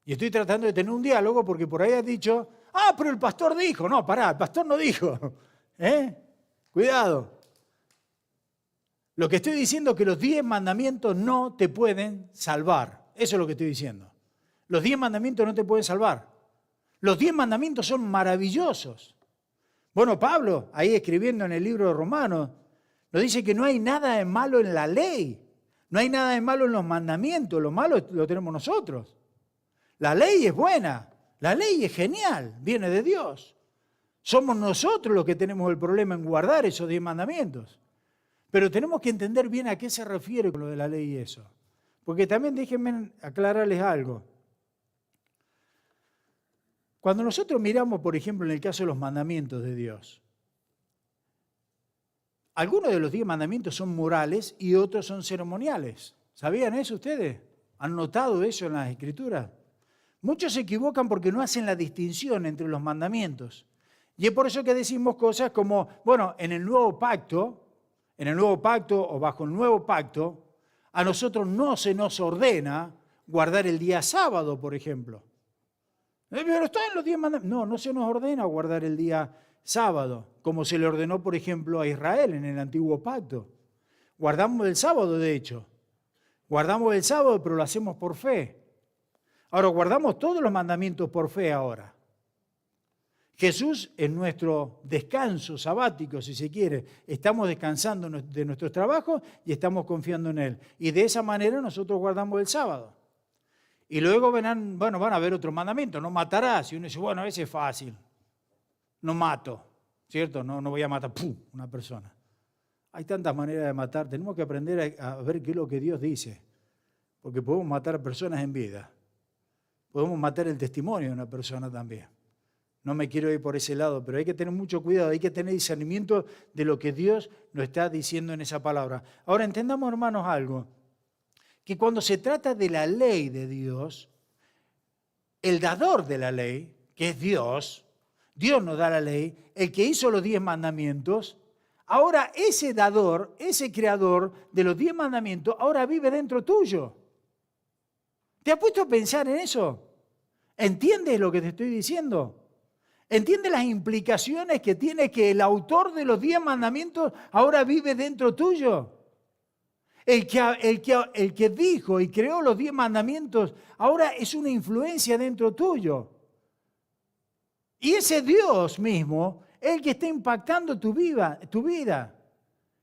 Y estoy tratando de tener un diálogo porque por ahí has dicho, pero el pastor dijo. No, pará, el pastor no dijo. Cuidado. Lo que estoy diciendo es que los 10 mandamientos no te pueden salvar. Eso es lo que estoy diciendo. Los 10 mandamientos no te pueden salvar. Los 10 mandamientos son maravillosos. Bueno, Pablo, ahí escribiendo en el libro de Romanos, nos dice que no hay nada de malo en la ley. No hay nada de malo en los mandamientos. Lo malo lo tenemos nosotros. La ley es buena. La ley es genial. Viene de Dios. Somos nosotros los que tenemos el problema en guardar esos 10 mandamientos. Pero tenemos que entender bien a qué se refiere con lo de la ley y eso. Porque también déjenme aclararles algo. Cuando nosotros miramos, por ejemplo, en el caso de los mandamientos de Dios, algunos de los 10 mandamientos son morales y otros son ceremoniales. ¿Sabían eso ustedes? ¿Han notado eso en las Escrituras? Muchos se equivocan porque no hacen la distinción entre los mandamientos. Y es por eso que decimos cosas como, bueno, en el nuevo pacto o bajo el nuevo pacto, a nosotros no se nos ordena guardar el día sábado, por ejemplo. Pero está en los 10 mandamientos. No se nos ordena guardar el día sábado, como se le ordenó, por ejemplo, a Israel en el antiguo pacto. Guardamos el sábado, de hecho. Guardamos el sábado, pero lo hacemos por fe. Ahora, guardamos todos los mandamientos por fe ahora. Jesús es nuestro descanso sabático, si se quiere. Estamos descansando de nuestros trabajos y estamos confiando en Él. Y de esa manera nosotros guardamos el sábado. Y luego van a haber otros mandamientos. No matarás. Y uno dice, bueno, ese es fácil. No mato, ¿cierto? No voy a matar una persona. Hay tantas maneras de matar. Tenemos que aprender a ver qué es lo que Dios dice. Porque podemos matar a personas en vida. Podemos matar el testimonio de una persona también. No me quiero ir por ese lado, pero hay que tener mucho cuidado, hay que tener discernimiento de lo que Dios nos está diciendo en esa palabra. Ahora entendamos, hermanos, algo, que cuando se trata de la ley de Dios, el dador de la ley, que es Dios nos da la ley, el que hizo los 10 mandamientos, ahora ese dador, ese creador de los 10 mandamientos, ahora vive dentro tuyo. ¿Te has puesto a pensar en eso? ¿Entiendes lo que te estoy diciendo? ¿Entiendes las implicaciones que tiene que el autor de los 10 mandamientos ahora vive dentro tuyo? El que dijo y creó los 10 mandamientos ahora es una influencia dentro tuyo. Y ese Dios mismo es el que está impactando tu vida.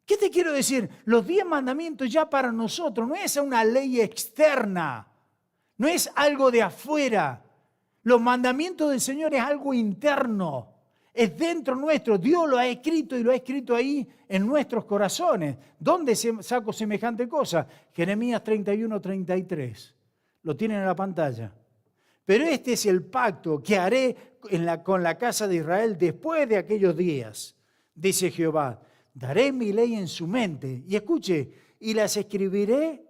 ¿Qué te quiero decir? Los 10 mandamientos ya para nosotros no es una ley externa, no es algo de afuera. Los mandamientos del Señor es algo interno, es dentro nuestro. Dios lo ha escrito y lo ha escrito ahí en nuestros corazones. ¿Dónde saco semejante cosa? Jeremías 31:33. Lo tienen en la pantalla. Pero este es el pacto que haré con la casa de Israel después de aquellos días, dice Jehová. Daré mi ley en su mente, y escuche, y las escribiré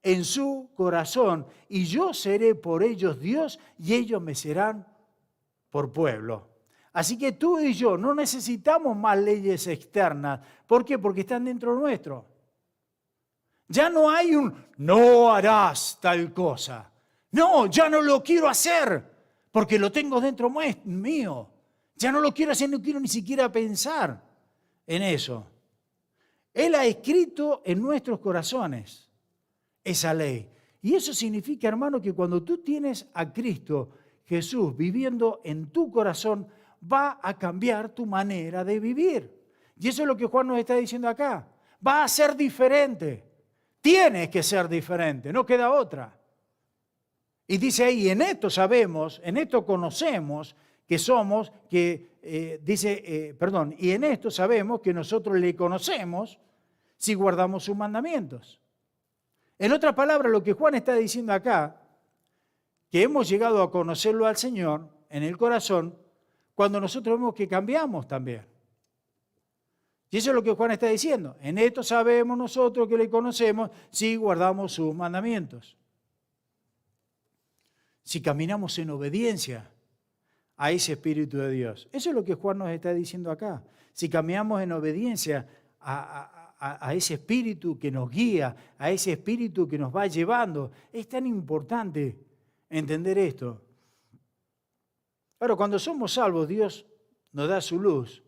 en su corazón, y yo seré por ellos Dios, y ellos me serán por pueblo. Así que tú y yo no necesitamos más leyes externas. ¿Por qué? Porque están dentro nuestro. Ya no hay no harás tal cosa. No, ya no lo quiero hacer, porque lo tengo dentro mío. Ya no lo quiero hacer, no quiero ni siquiera pensar en eso. Él ha escrito en nuestros corazones esa ley. Y eso significa, hermano, que cuando tú tienes a Cristo Jesús viviendo en tu corazón, va a cambiar tu manera de vivir. Y eso es lo que Juan nos está diciendo acá. Va a ser diferente. Tienes que ser diferente, no queda otra. Y dice ahí, en esto sabemos, en esto conocemos que somos, y en esto sabemos que nosotros le conocemos si guardamos sus mandamientos. En otras palabras, lo que Juan está diciendo acá, que hemos llegado a conocerlo al Señor en el corazón, cuando nosotros vemos que cambiamos también. Y eso es lo que Juan está diciendo. En esto sabemos nosotros que le conocemos si guardamos sus mandamientos. Si caminamos en obediencia a ese Espíritu de Dios. Eso es lo que Juan nos está diciendo acá. Si caminamos en obediencia a ese Espíritu que nos guía, a ese Espíritu que nos va llevando. Es tan importante entender esto. Ahora, cuando somos salvos, Dios nos da su luz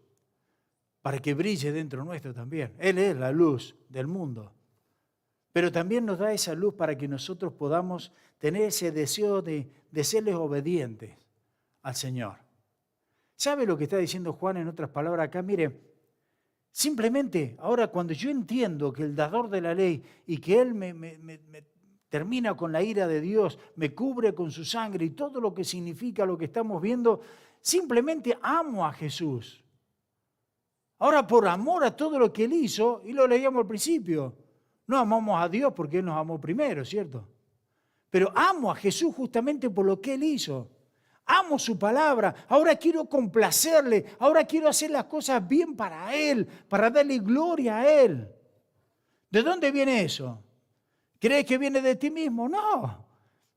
para que brille dentro nuestro también. Él es la luz del mundo. Pero también nos da esa luz para que nosotros podamos tener ese deseo de serles obedientes al Señor. ¿Sabe lo que está diciendo Juan en otras palabras acá? Mire, simplemente ahora cuando yo entiendo que el dador de la ley y que Él me termina con la ira de Dios, me cubre con su sangre y todo lo que significa lo que estamos viendo, simplemente amo a Jesús. Ahora por amor a todo lo que Él hizo, y lo leíamos al principio, no amamos a Dios porque Él nos amó primero, ¿cierto? Pero amo a Jesús justamente por lo que Él hizo. Amo su palabra. Ahora quiero complacerle. Ahora quiero hacer las cosas bien para Él, para darle gloria a Él. ¿De dónde viene eso? ¿Crees que viene de ti mismo? No.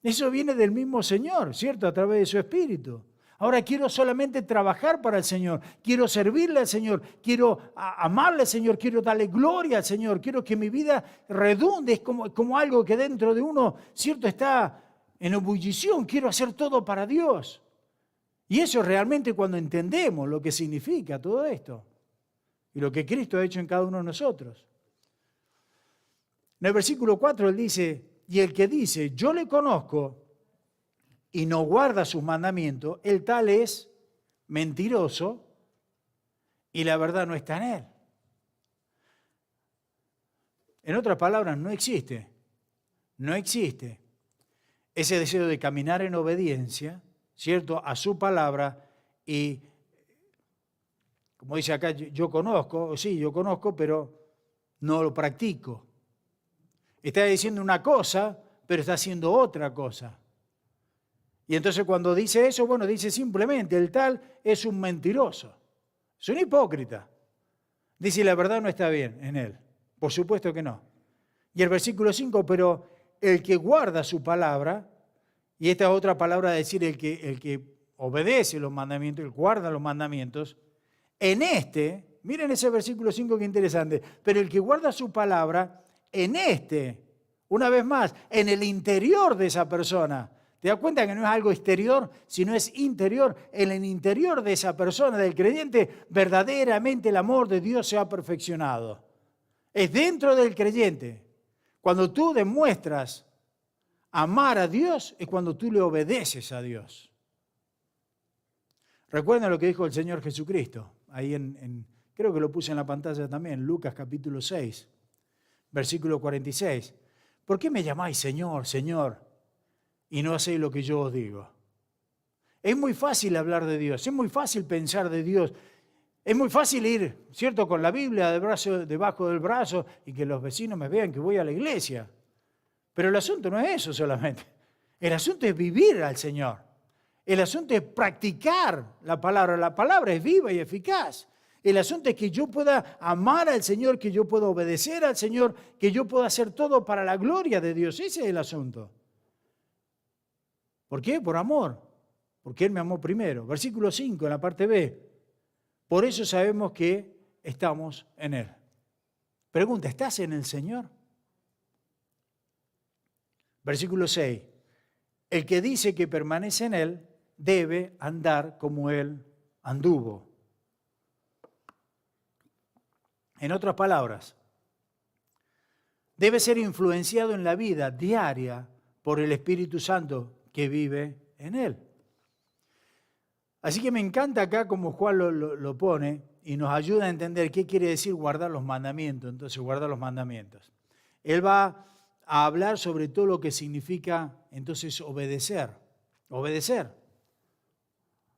Eso viene del mismo Señor, ¿cierto? A través de su Espíritu. Ahora quiero solamente trabajar para el Señor, quiero servirle al Señor, quiero amarle al Señor, quiero darle gloria al Señor, quiero que mi vida redunde, es como algo que dentro de uno, ¿cierto? Está en ebullición, quiero hacer todo para Dios. Y eso realmente cuando entendemos lo que significa todo esto y lo que Cristo ha hecho en cada uno de nosotros. En el versículo 4 él dice, y el que dice, yo le conozco y no guarda sus mandamientos, el tal es mentiroso y la verdad no está en él. En otras palabras, no existe ese deseo de caminar en obediencia, ¿cierto?, a su palabra y, como dice acá, yo conozco, sí, yo conozco, pero no lo practico. Está diciendo una cosa, pero está haciendo otra cosa. Y entonces cuando dice eso, bueno, dice simplemente, el tal es un mentiroso, es un hipócrita. Dice, la verdad no está bien en él. Por supuesto que no. Y el versículo 5, pero el que guarda su palabra, y esta es otra palabra de decir el que obedece los mandamientos, el que guarda los mandamientos, en este, miren ese versículo 5 que interesante, pero el que guarda su palabra, en este, una vez más, en el interior de esa persona. ¿Te das cuenta que no es algo exterior, sino es interior? En el interior de esa persona, del creyente, verdaderamente el amor de Dios se ha perfeccionado. Es dentro del creyente. Cuando tú demuestras amar a Dios, es cuando tú le obedeces a Dios. Recuerden lo que dijo el Señor Jesucristo. Ahí creo que lo puse en la pantalla también, Lucas capítulo 6, versículo 46. ¿Por qué me llamáis Señor, Señor, y no hacéis lo que yo os digo? Es muy fácil hablar de Dios, es muy fácil pensar de Dios, es muy fácil ir, ¿cierto?, con la Biblia debajo del brazo y que los vecinos me vean que voy a la iglesia. Pero el asunto no es eso solamente. El asunto es vivir al Señor. El asunto es practicar la palabra. La palabra es viva y eficaz. El asunto es que yo pueda amar al Señor, que yo pueda obedecer al Señor, que yo pueda hacer todo para la gloria de Dios. Ese es el asunto. ¿Por qué? Por amor. Porque Él me amó primero. Versículo 5, en la parte B. Por eso sabemos que estamos en Él. Pregunta, ¿estás en el Señor? Versículo 6. El que dice que permanece en Él debe andar como Él anduvo. En otras palabras, debe ser influenciado en la vida diaria por el Espíritu Santo que vive en Él. Así que me encanta acá como Juan lo pone y nos ayuda a entender qué quiere decir guardar los mandamientos. Entonces, guardar los mandamientos. Él va a hablar sobre todo lo que significa entonces obedecer. Obedecer.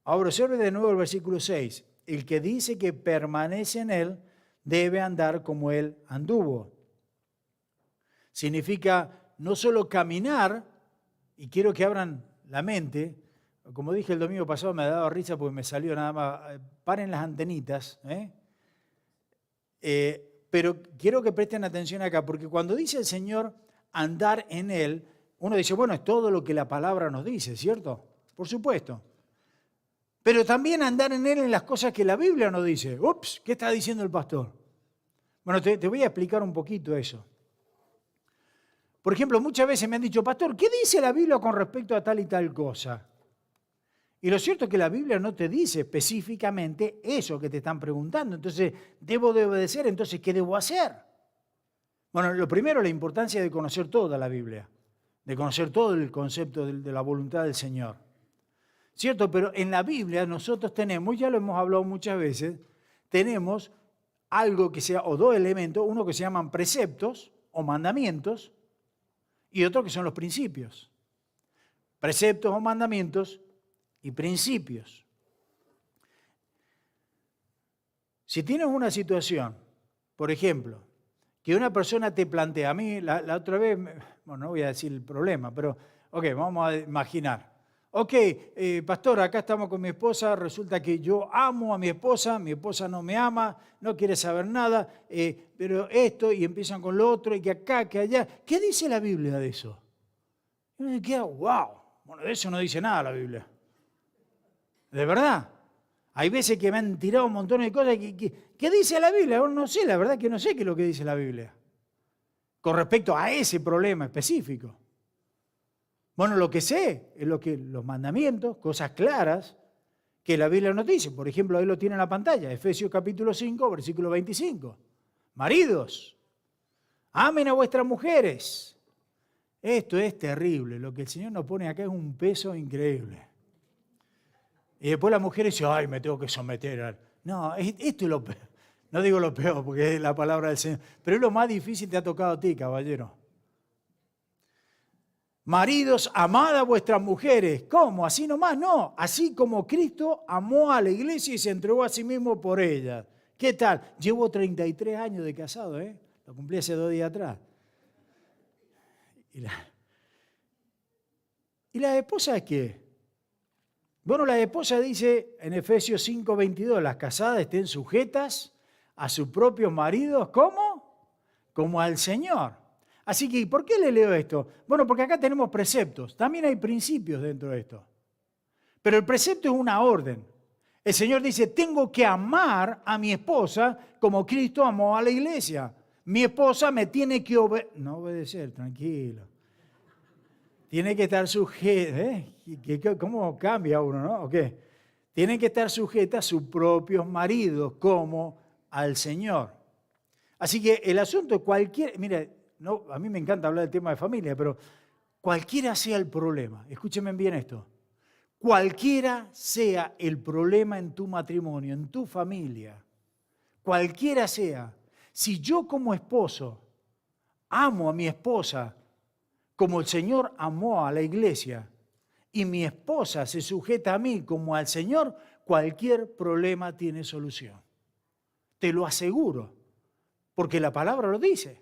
Ahora observe de nuevo el versículo 6. El que dice que permanece en Él debe andar como Él anduvo. Significa no solo caminar, y quiero que abran la mente, como dije el domingo pasado, me ha dado risa porque me salió nada más, paren las antenitas, pero quiero que presten atención acá, porque cuando dice el Señor andar en Él, uno dice, bueno, es todo lo que la palabra nos dice, ¿cierto? Por supuesto. Pero también andar en Él en las cosas que la Biblia nos dice. Ups, ¿qué está diciendo el pastor? Bueno, te voy a explicar un poquito eso. Por ejemplo, muchas veces me han dicho, pastor, ¿qué dice la Biblia con respecto a tal y tal cosa? Y lo cierto es que la Biblia no te dice específicamente eso que te están preguntando. Entonces, ¿debo de obedecer? Entonces, ¿qué debo hacer? Bueno, lo primero, la importancia de conocer toda la Biblia, de conocer todo el concepto de la voluntad del Señor. ¿Cierto? Pero en la Biblia nosotros tenemos, ya lo hemos hablado muchas veces, tenemos algo que sea, o dos elementos, uno que se llaman preceptos o mandamientos y otro que son los principios. Preceptos o mandamientos y principios. Si tienes una situación, por ejemplo, que una persona te plantea, a mí la otra vez, bueno, no voy a decir el problema, pero ok, vamos a imaginar. Ok, pastor, acá estamos con mi esposa, resulta que yo amo a mi esposa no me ama, no quiere saber nada, pero esto, y empiezan con lo otro, y que acá, que allá. ¿Qué dice la Biblia de eso? Y uno queda, wow, bueno, de eso no dice nada la Biblia. De verdad. Hay veces que me han tirado un montón de cosas. ¿Qué dice la Biblia? No sé, la verdad que no sé qué es lo que dice la Biblia. Con respecto a ese problema específico. Bueno, lo que sé es los mandamientos, cosas claras que la Biblia nos dice. Por ejemplo, ahí lo tiene en la pantalla, Efesios capítulo 5, versículo 25. Maridos, amen a vuestras mujeres. Esto es terrible. Lo que el Señor nos pone acá es un peso increíble. Y después la mujer dice, ay, me tengo que someter a... No, esto es lo peor. No digo lo peor porque es la palabra del Señor. Pero es lo más difícil que te ha tocado a ti, caballero. Maridos, amad a vuestras mujeres. ¿Cómo? ¿Así nomás? No. Así como Cristo amó a la iglesia y se entregó a sí mismo por ella. ¿Qué tal? Llevo 33 años de casado, ¿eh? Lo cumplí hace 2 días atrás. ¿Y la esposa es qué? Bueno, la esposa dice en Efesios 5:22, las casadas estén sujetas a sus propios maridos. ¿Cómo? Como al Señor. Así que, ¿por qué le leo esto? Bueno, porque acá tenemos preceptos. También hay principios dentro de esto. Pero el precepto es una orden. El Señor dice, tengo que amar a mi esposa como Cristo amó a la iglesia. Mi esposa me tiene que no obedecer, tranquilo. Tiene que estar sujeta. ¿Cómo cambia uno, no? ¿O qué? Tienen que estar sujetas a sus propios maridos como al Señor. Así que el asunto es cualquier... Mire, no, a mí me encanta hablar del tema de familia, pero cualquiera sea el problema, escúchenme bien esto, cualquiera sea el problema en tu matrimonio, en tu familia, cualquiera sea, si yo como esposo amo a mi esposa como el Señor amó a la iglesia y mi esposa se sujeta a mí como al Señor, cualquier problema tiene solución. Te lo aseguro, porque la palabra lo dice.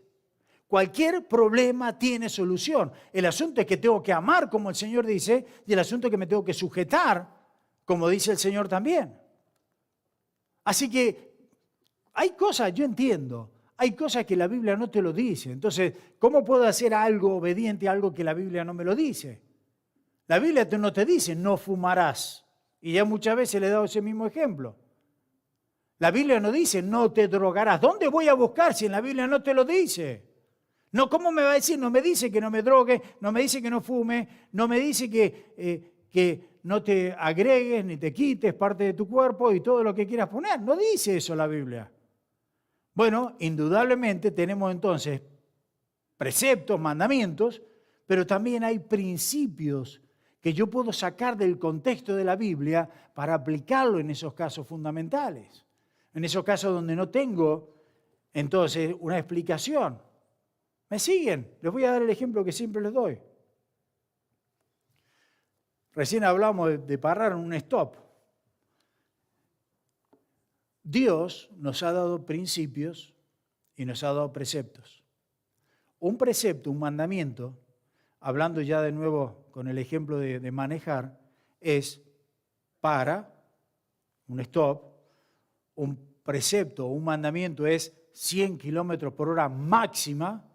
Cualquier problema tiene solución. El asunto es que tengo que amar como el Señor dice y el asunto es que me tengo que sujetar como dice el Señor también. Así que hay cosas, yo entiendo, hay cosas que la Biblia no te lo dice. Entonces, ¿cómo puedo hacer algo obediente a algo que la Biblia no me lo dice? La Biblia no te dice no fumarás. Y ya muchas veces le he dado ese mismo ejemplo. La Biblia no dice no te drogarás. ¿Dónde voy a buscar si en la Biblia no te lo dice? No, ¿cómo me va a decir? No me dice que no me drogue, no me dice que no fume, no me dice que no te agregues ni te quites parte de tu cuerpo y todo lo que quieras poner. No dice eso la Biblia. Bueno, indudablemente tenemos entonces preceptos, mandamientos, pero también hay principios que yo puedo sacar del contexto de la Biblia para aplicarlo en esos casos fundamentales. En esos casos donde no tengo entonces una explicación. ¿Me siguen? Les voy a dar el ejemplo que siempre les doy. Recién hablamos de parar en un stop. Dios nos ha dado principios y nos ha dado preceptos. Un precepto, un mandamiento, hablando ya de nuevo con el ejemplo de manejar, es para, un stop, un precepto, un mandamiento es 100 kilómetros por hora máxima,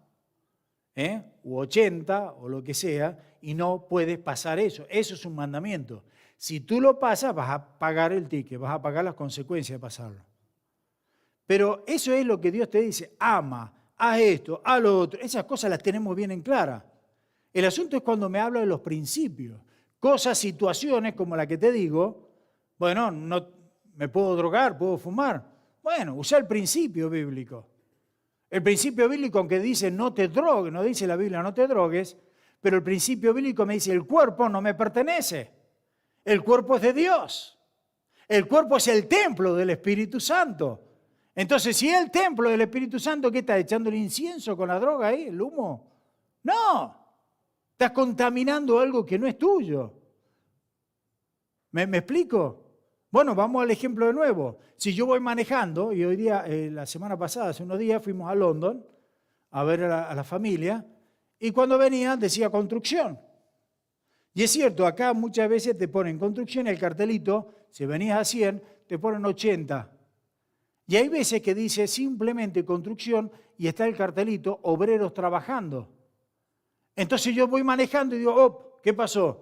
u 80 o lo que sea, y no puedes pasar eso. Eso es un mandamiento. Si tú lo pasas, vas a pagar el ticket, vas a pagar las consecuencias de pasarlo. Pero eso es lo que Dios te dice, ama, haz esto, haz lo otro. Esas cosas las tenemos bien en clara. El asunto es cuando me habla de los principios. Cosas, situaciones como la que te digo, bueno, no, me puedo drogar, puedo fumar. Bueno, usa el principio bíblico. El principio bíblico, aunque dice no te drogues, no dice la Biblia no te drogues, pero el principio bíblico me dice el cuerpo no me pertenece. El cuerpo es de Dios. El cuerpo es el templo del Espíritu Santo. Entonces, si es el templo del Espíritu Santo, ¿qué estás echando el incienso con la droga ahí, el humo? No, estás contaminando algo que no es tuyo. ¿Me explico? Bueno, vamos al ejemplo de nuevo. Si yo voy manejando, y hoy día, la semana pasada, hace unos días, fuimos a London a ver a la familia, y cuando venían decía construcción. Y es cierto, acá muchas veces te ponen construcción, el cartelito, si venías a 100, te ponen 80. Y hay veces que dice simplemente construcción y está el cartelito, obreros trabajando. Entonces yo voy manejando y digo, oh, ¿qué pasó?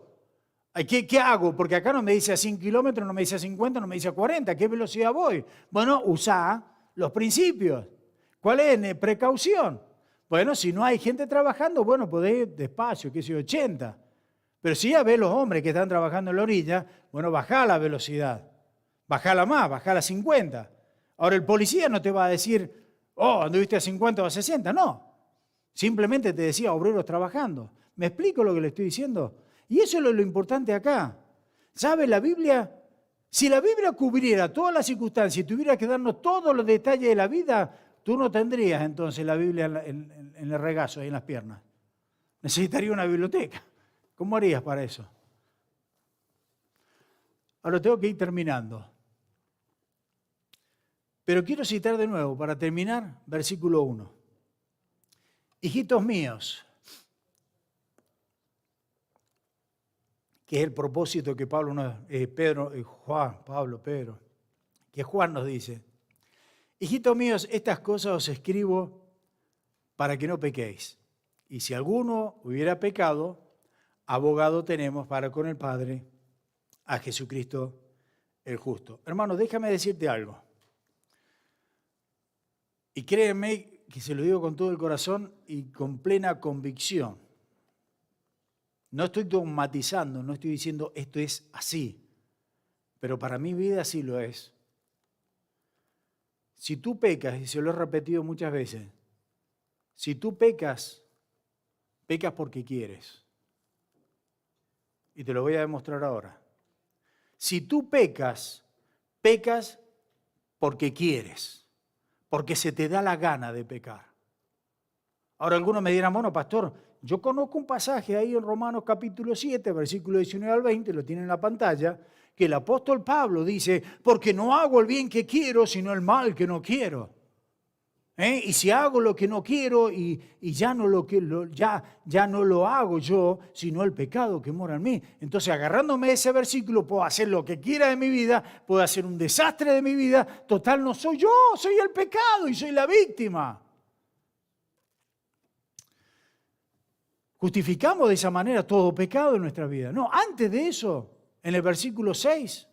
¿Qué hago? Porque acá no me dice a 100 kilómetros, no me dice a 50, no me dice a 40. ¿Qué velocidad voy? Bueno, usa los principios. ¿Cuál es? Precaución. Bueno, si no hay gente trabajando, bueno, podés ir despacio, que sea 80. Pero si ya ves los hombres que están trabajando en la orilla, bueno, bajá la velocidad. Bajala más, bajala a 50. Ahora el policía no te va a decir, oh, anduviste a 50 o a 60. No. Simplemente te decía obreros trabajando. ¿Me explico lo que le estoy diciendo? Y eso es lo importante acá. ¿Sabe? La Biblia, si la Biblia cubriera todas las circunstancias y tuviera que darnos todos los detalles de la vida, tú no tendrías entonces la Biblia en el regazo, ahí en las piernas. Necesitaría una biblioteca. ¿Cómo harías para eso? Ahora tengo que ir terminando. Pero quiero citar de nuevo, para terminar, versículo 1. Hijitos míos, que es el propósito que Juan nos dice. Hijitos míos, estas cosas os escribo para que no pequéis. Y si alguno hubiera pecado, abogado tenemos para con el Padre, a Jesucristo el justo. Hermano, déjame decirte algo. Y créeme que se lo digo con todo el corazón y con plena convicción. No estoy dogmatizando, no estoy diciendo esto es así, pero para mi vida así lo es. Si tú pecas, y se lo he repetido muchas veces, si tú pecas, pecas porque quieres. Y te lo voy a demostrar ahora. Si tú pecas, pecas porque quieres, porque se te da la gana de pecar. Ahora algunos me dirán, bueno, pastor, yo conozco un pasaje ahí en Romanos capítulo 7, versículo 19 al 20, lo tienen en la pantalla, que el apóstol Pablo dice, porque no hago el bien que quiero, sino el mal que no quiero. Y si hago lo que no quiero y ya no lo hago yo, sino el pecado que mora en mí. Entonces, agarrándome de ese versículo, puedo hacer lo que quiera de mi vida, puedo hacer un desastre de mi vida. Total, no soy yo, soy el pecado y soy la víctima. Justificamos de esa manera todo pecado en nuestra vida. No, antes de eso, en el versículo 6,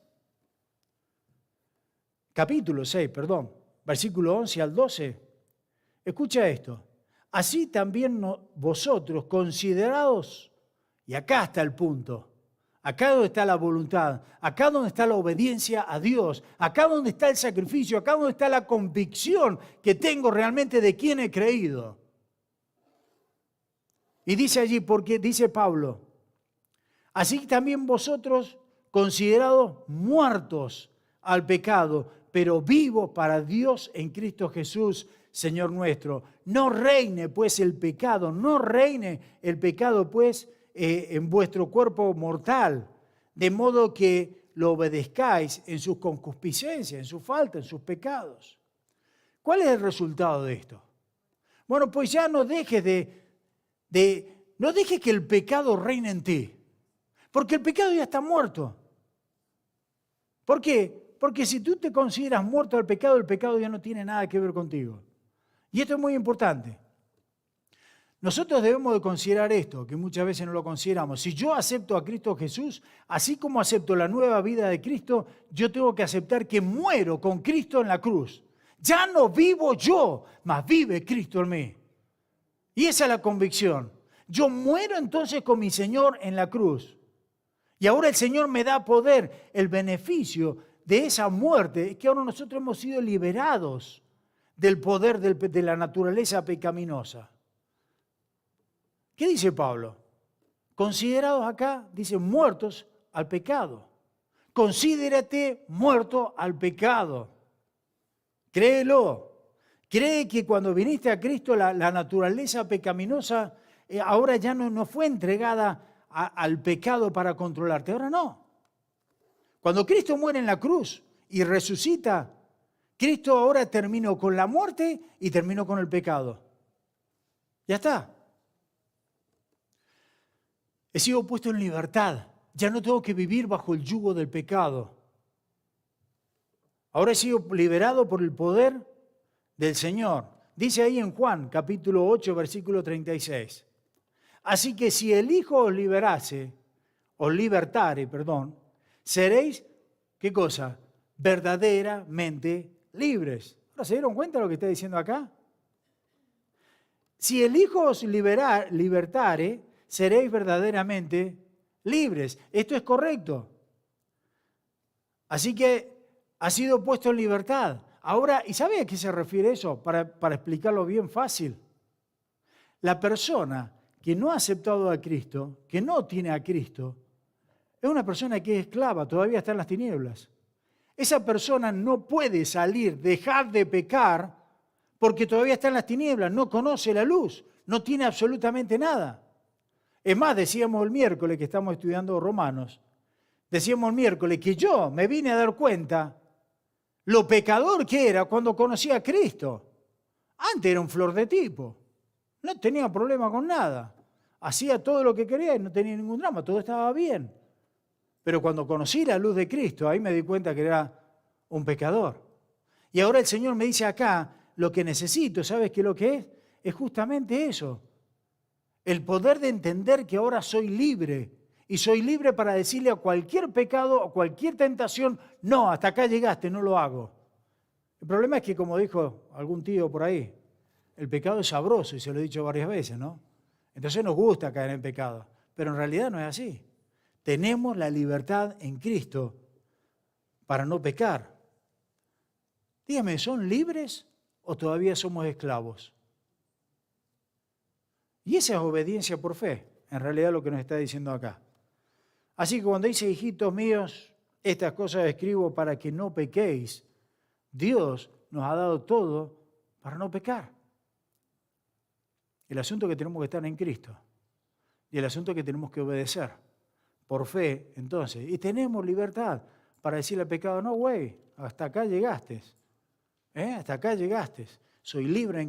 capítulo 6, perdón, versículo 11 al 12, escucha esto. Así también vosotros, considerados, y acá está el punto, acá donde está la voluntad, acá donde está la obediencia a Dios, acá donde está el sacrificio, acá donde está la convicción que tengo realmente de quién he creído. Y dice allí, porque dice Pablo, así también vosotros, considerados muertos al pecado, pero vivos para Dios en Cristo Jesús, Señor nuestro. No reine pues el pecado, en vuestro cuerpo mortal, de modo que lo obedezcáis en sus concupiscencias, en su falta, en sus pecados. ¿Cuál es el resultado de esto? Bueno, pues ya no dejes no dejes que el pecado reine en ti, porque el pecado ya está muerto. ¿Por qué? Porque si tú te consideras muerto al pecado, el pecado ya no tiene nada que ver contigo. Y esto es muy importante. Nosotros debemos de considerar esto, que muchas veces no lo consideramos. Si yo acepto a Cristo Jesús, así como acepto la nueva vida de Cristo, yo tengo que aceptar que muero con Cristo en la cruz. Ya no vivo yo, mas vive Cristo en mí. Y esa es la convicción. Yo muero entonces con mi Señor en la cruz. Y ahora el Señor me da poder, el beneficio de esa muerte, es que ahora nosotros hemos sido liberados del poder de la naturaleza pecaminosa. ¿Qué dice Pablo? Considerados acá, dice, muertos al pecado. Considérate muerto al pecado. Créelo. Cree que cuando viniste a Cristo la naturaleza pecaminosa ahora ya no fue entregada al pecado para controlarte. Ahora no. Cuando Cristo muere en la cruz y resucita, Cristo ahora terminó con la muerte y terminó con el pecado. Ya está. He sido puesto en libertad. Ya no tengo que vivir bajo el yugo del pecado. Ahora he sido liberado por el poder del Señor. Dice ahí en Juan, capítulo 8, versículo 36. Así que si el Hijo os libertare, seréis, ¿qué cosa? Verdaderamente libres. ¿Ahora se dieron cuenta de lo que está diciendo acá? Si el Hijo os libertare, seréis verdaderamente libres. Esto es correcto. Así que ha sido puesto en libertad. Ahora, ¿y sabe a qué se refiere eso? Para explicarlo bien fácil. La persona que no ha aceptado a Cristo, que no tiene a Cristo, es una persona que es esclava, todavía está en las tinieblas. Esa persona no puede salir, dejar de pecar, porque todavía está en las tinieblas, no conoce la luz, no tiene absolutamente nada. Es más, decíamos el miércoles que estamos estudiando Romanos, decíamos el miércoles que yo me vine a dar cuenta lo pecador que era cuando conocí a Cristo. Antes era un flor de tipo, no tenía problema con nada, hacía todo lo que quería y no tenía ningún drama, todo estaba bien. Pero cuando conocí la luz de Cristo, ahí me di cuenta que era un pecador. Y ahora el Señor me dice acá, lo que necesito, ¿sabes qué es lo que es? Es justamente eso. El poder de entender que ahora soy libre. Y soy libre para decirle a cualquier pecado o cualquier tentación, no, hasta acá llegaste, no lo hago. El problema es que, como dijo algún tío por ahí, el pecado es sabroso, y se lo he dicho varias veces, ¿no? Entonces nos gusta caer en pecado, pero en realidad no es así. Tenemos la libertad en Cristo para no pecar. Dígame, ¿son libres o todavía somos esclavos? Y esa es obediencia por fe, en realidad lo que nos está diciendo acá. Así que cuando dice, hijitos míos, estas cosas escribo para que no pequéis, Dios nos ha dado todo para no pecar. El asunto es que tenemos que estar en Cristo y el asunto es que tenemos que obedecer por fe, entonces. Y tenemos libertad para decirle al pecado, no, güey, hasta acá llegaste. Hasta acá llegaste. Soy libre en Cristo.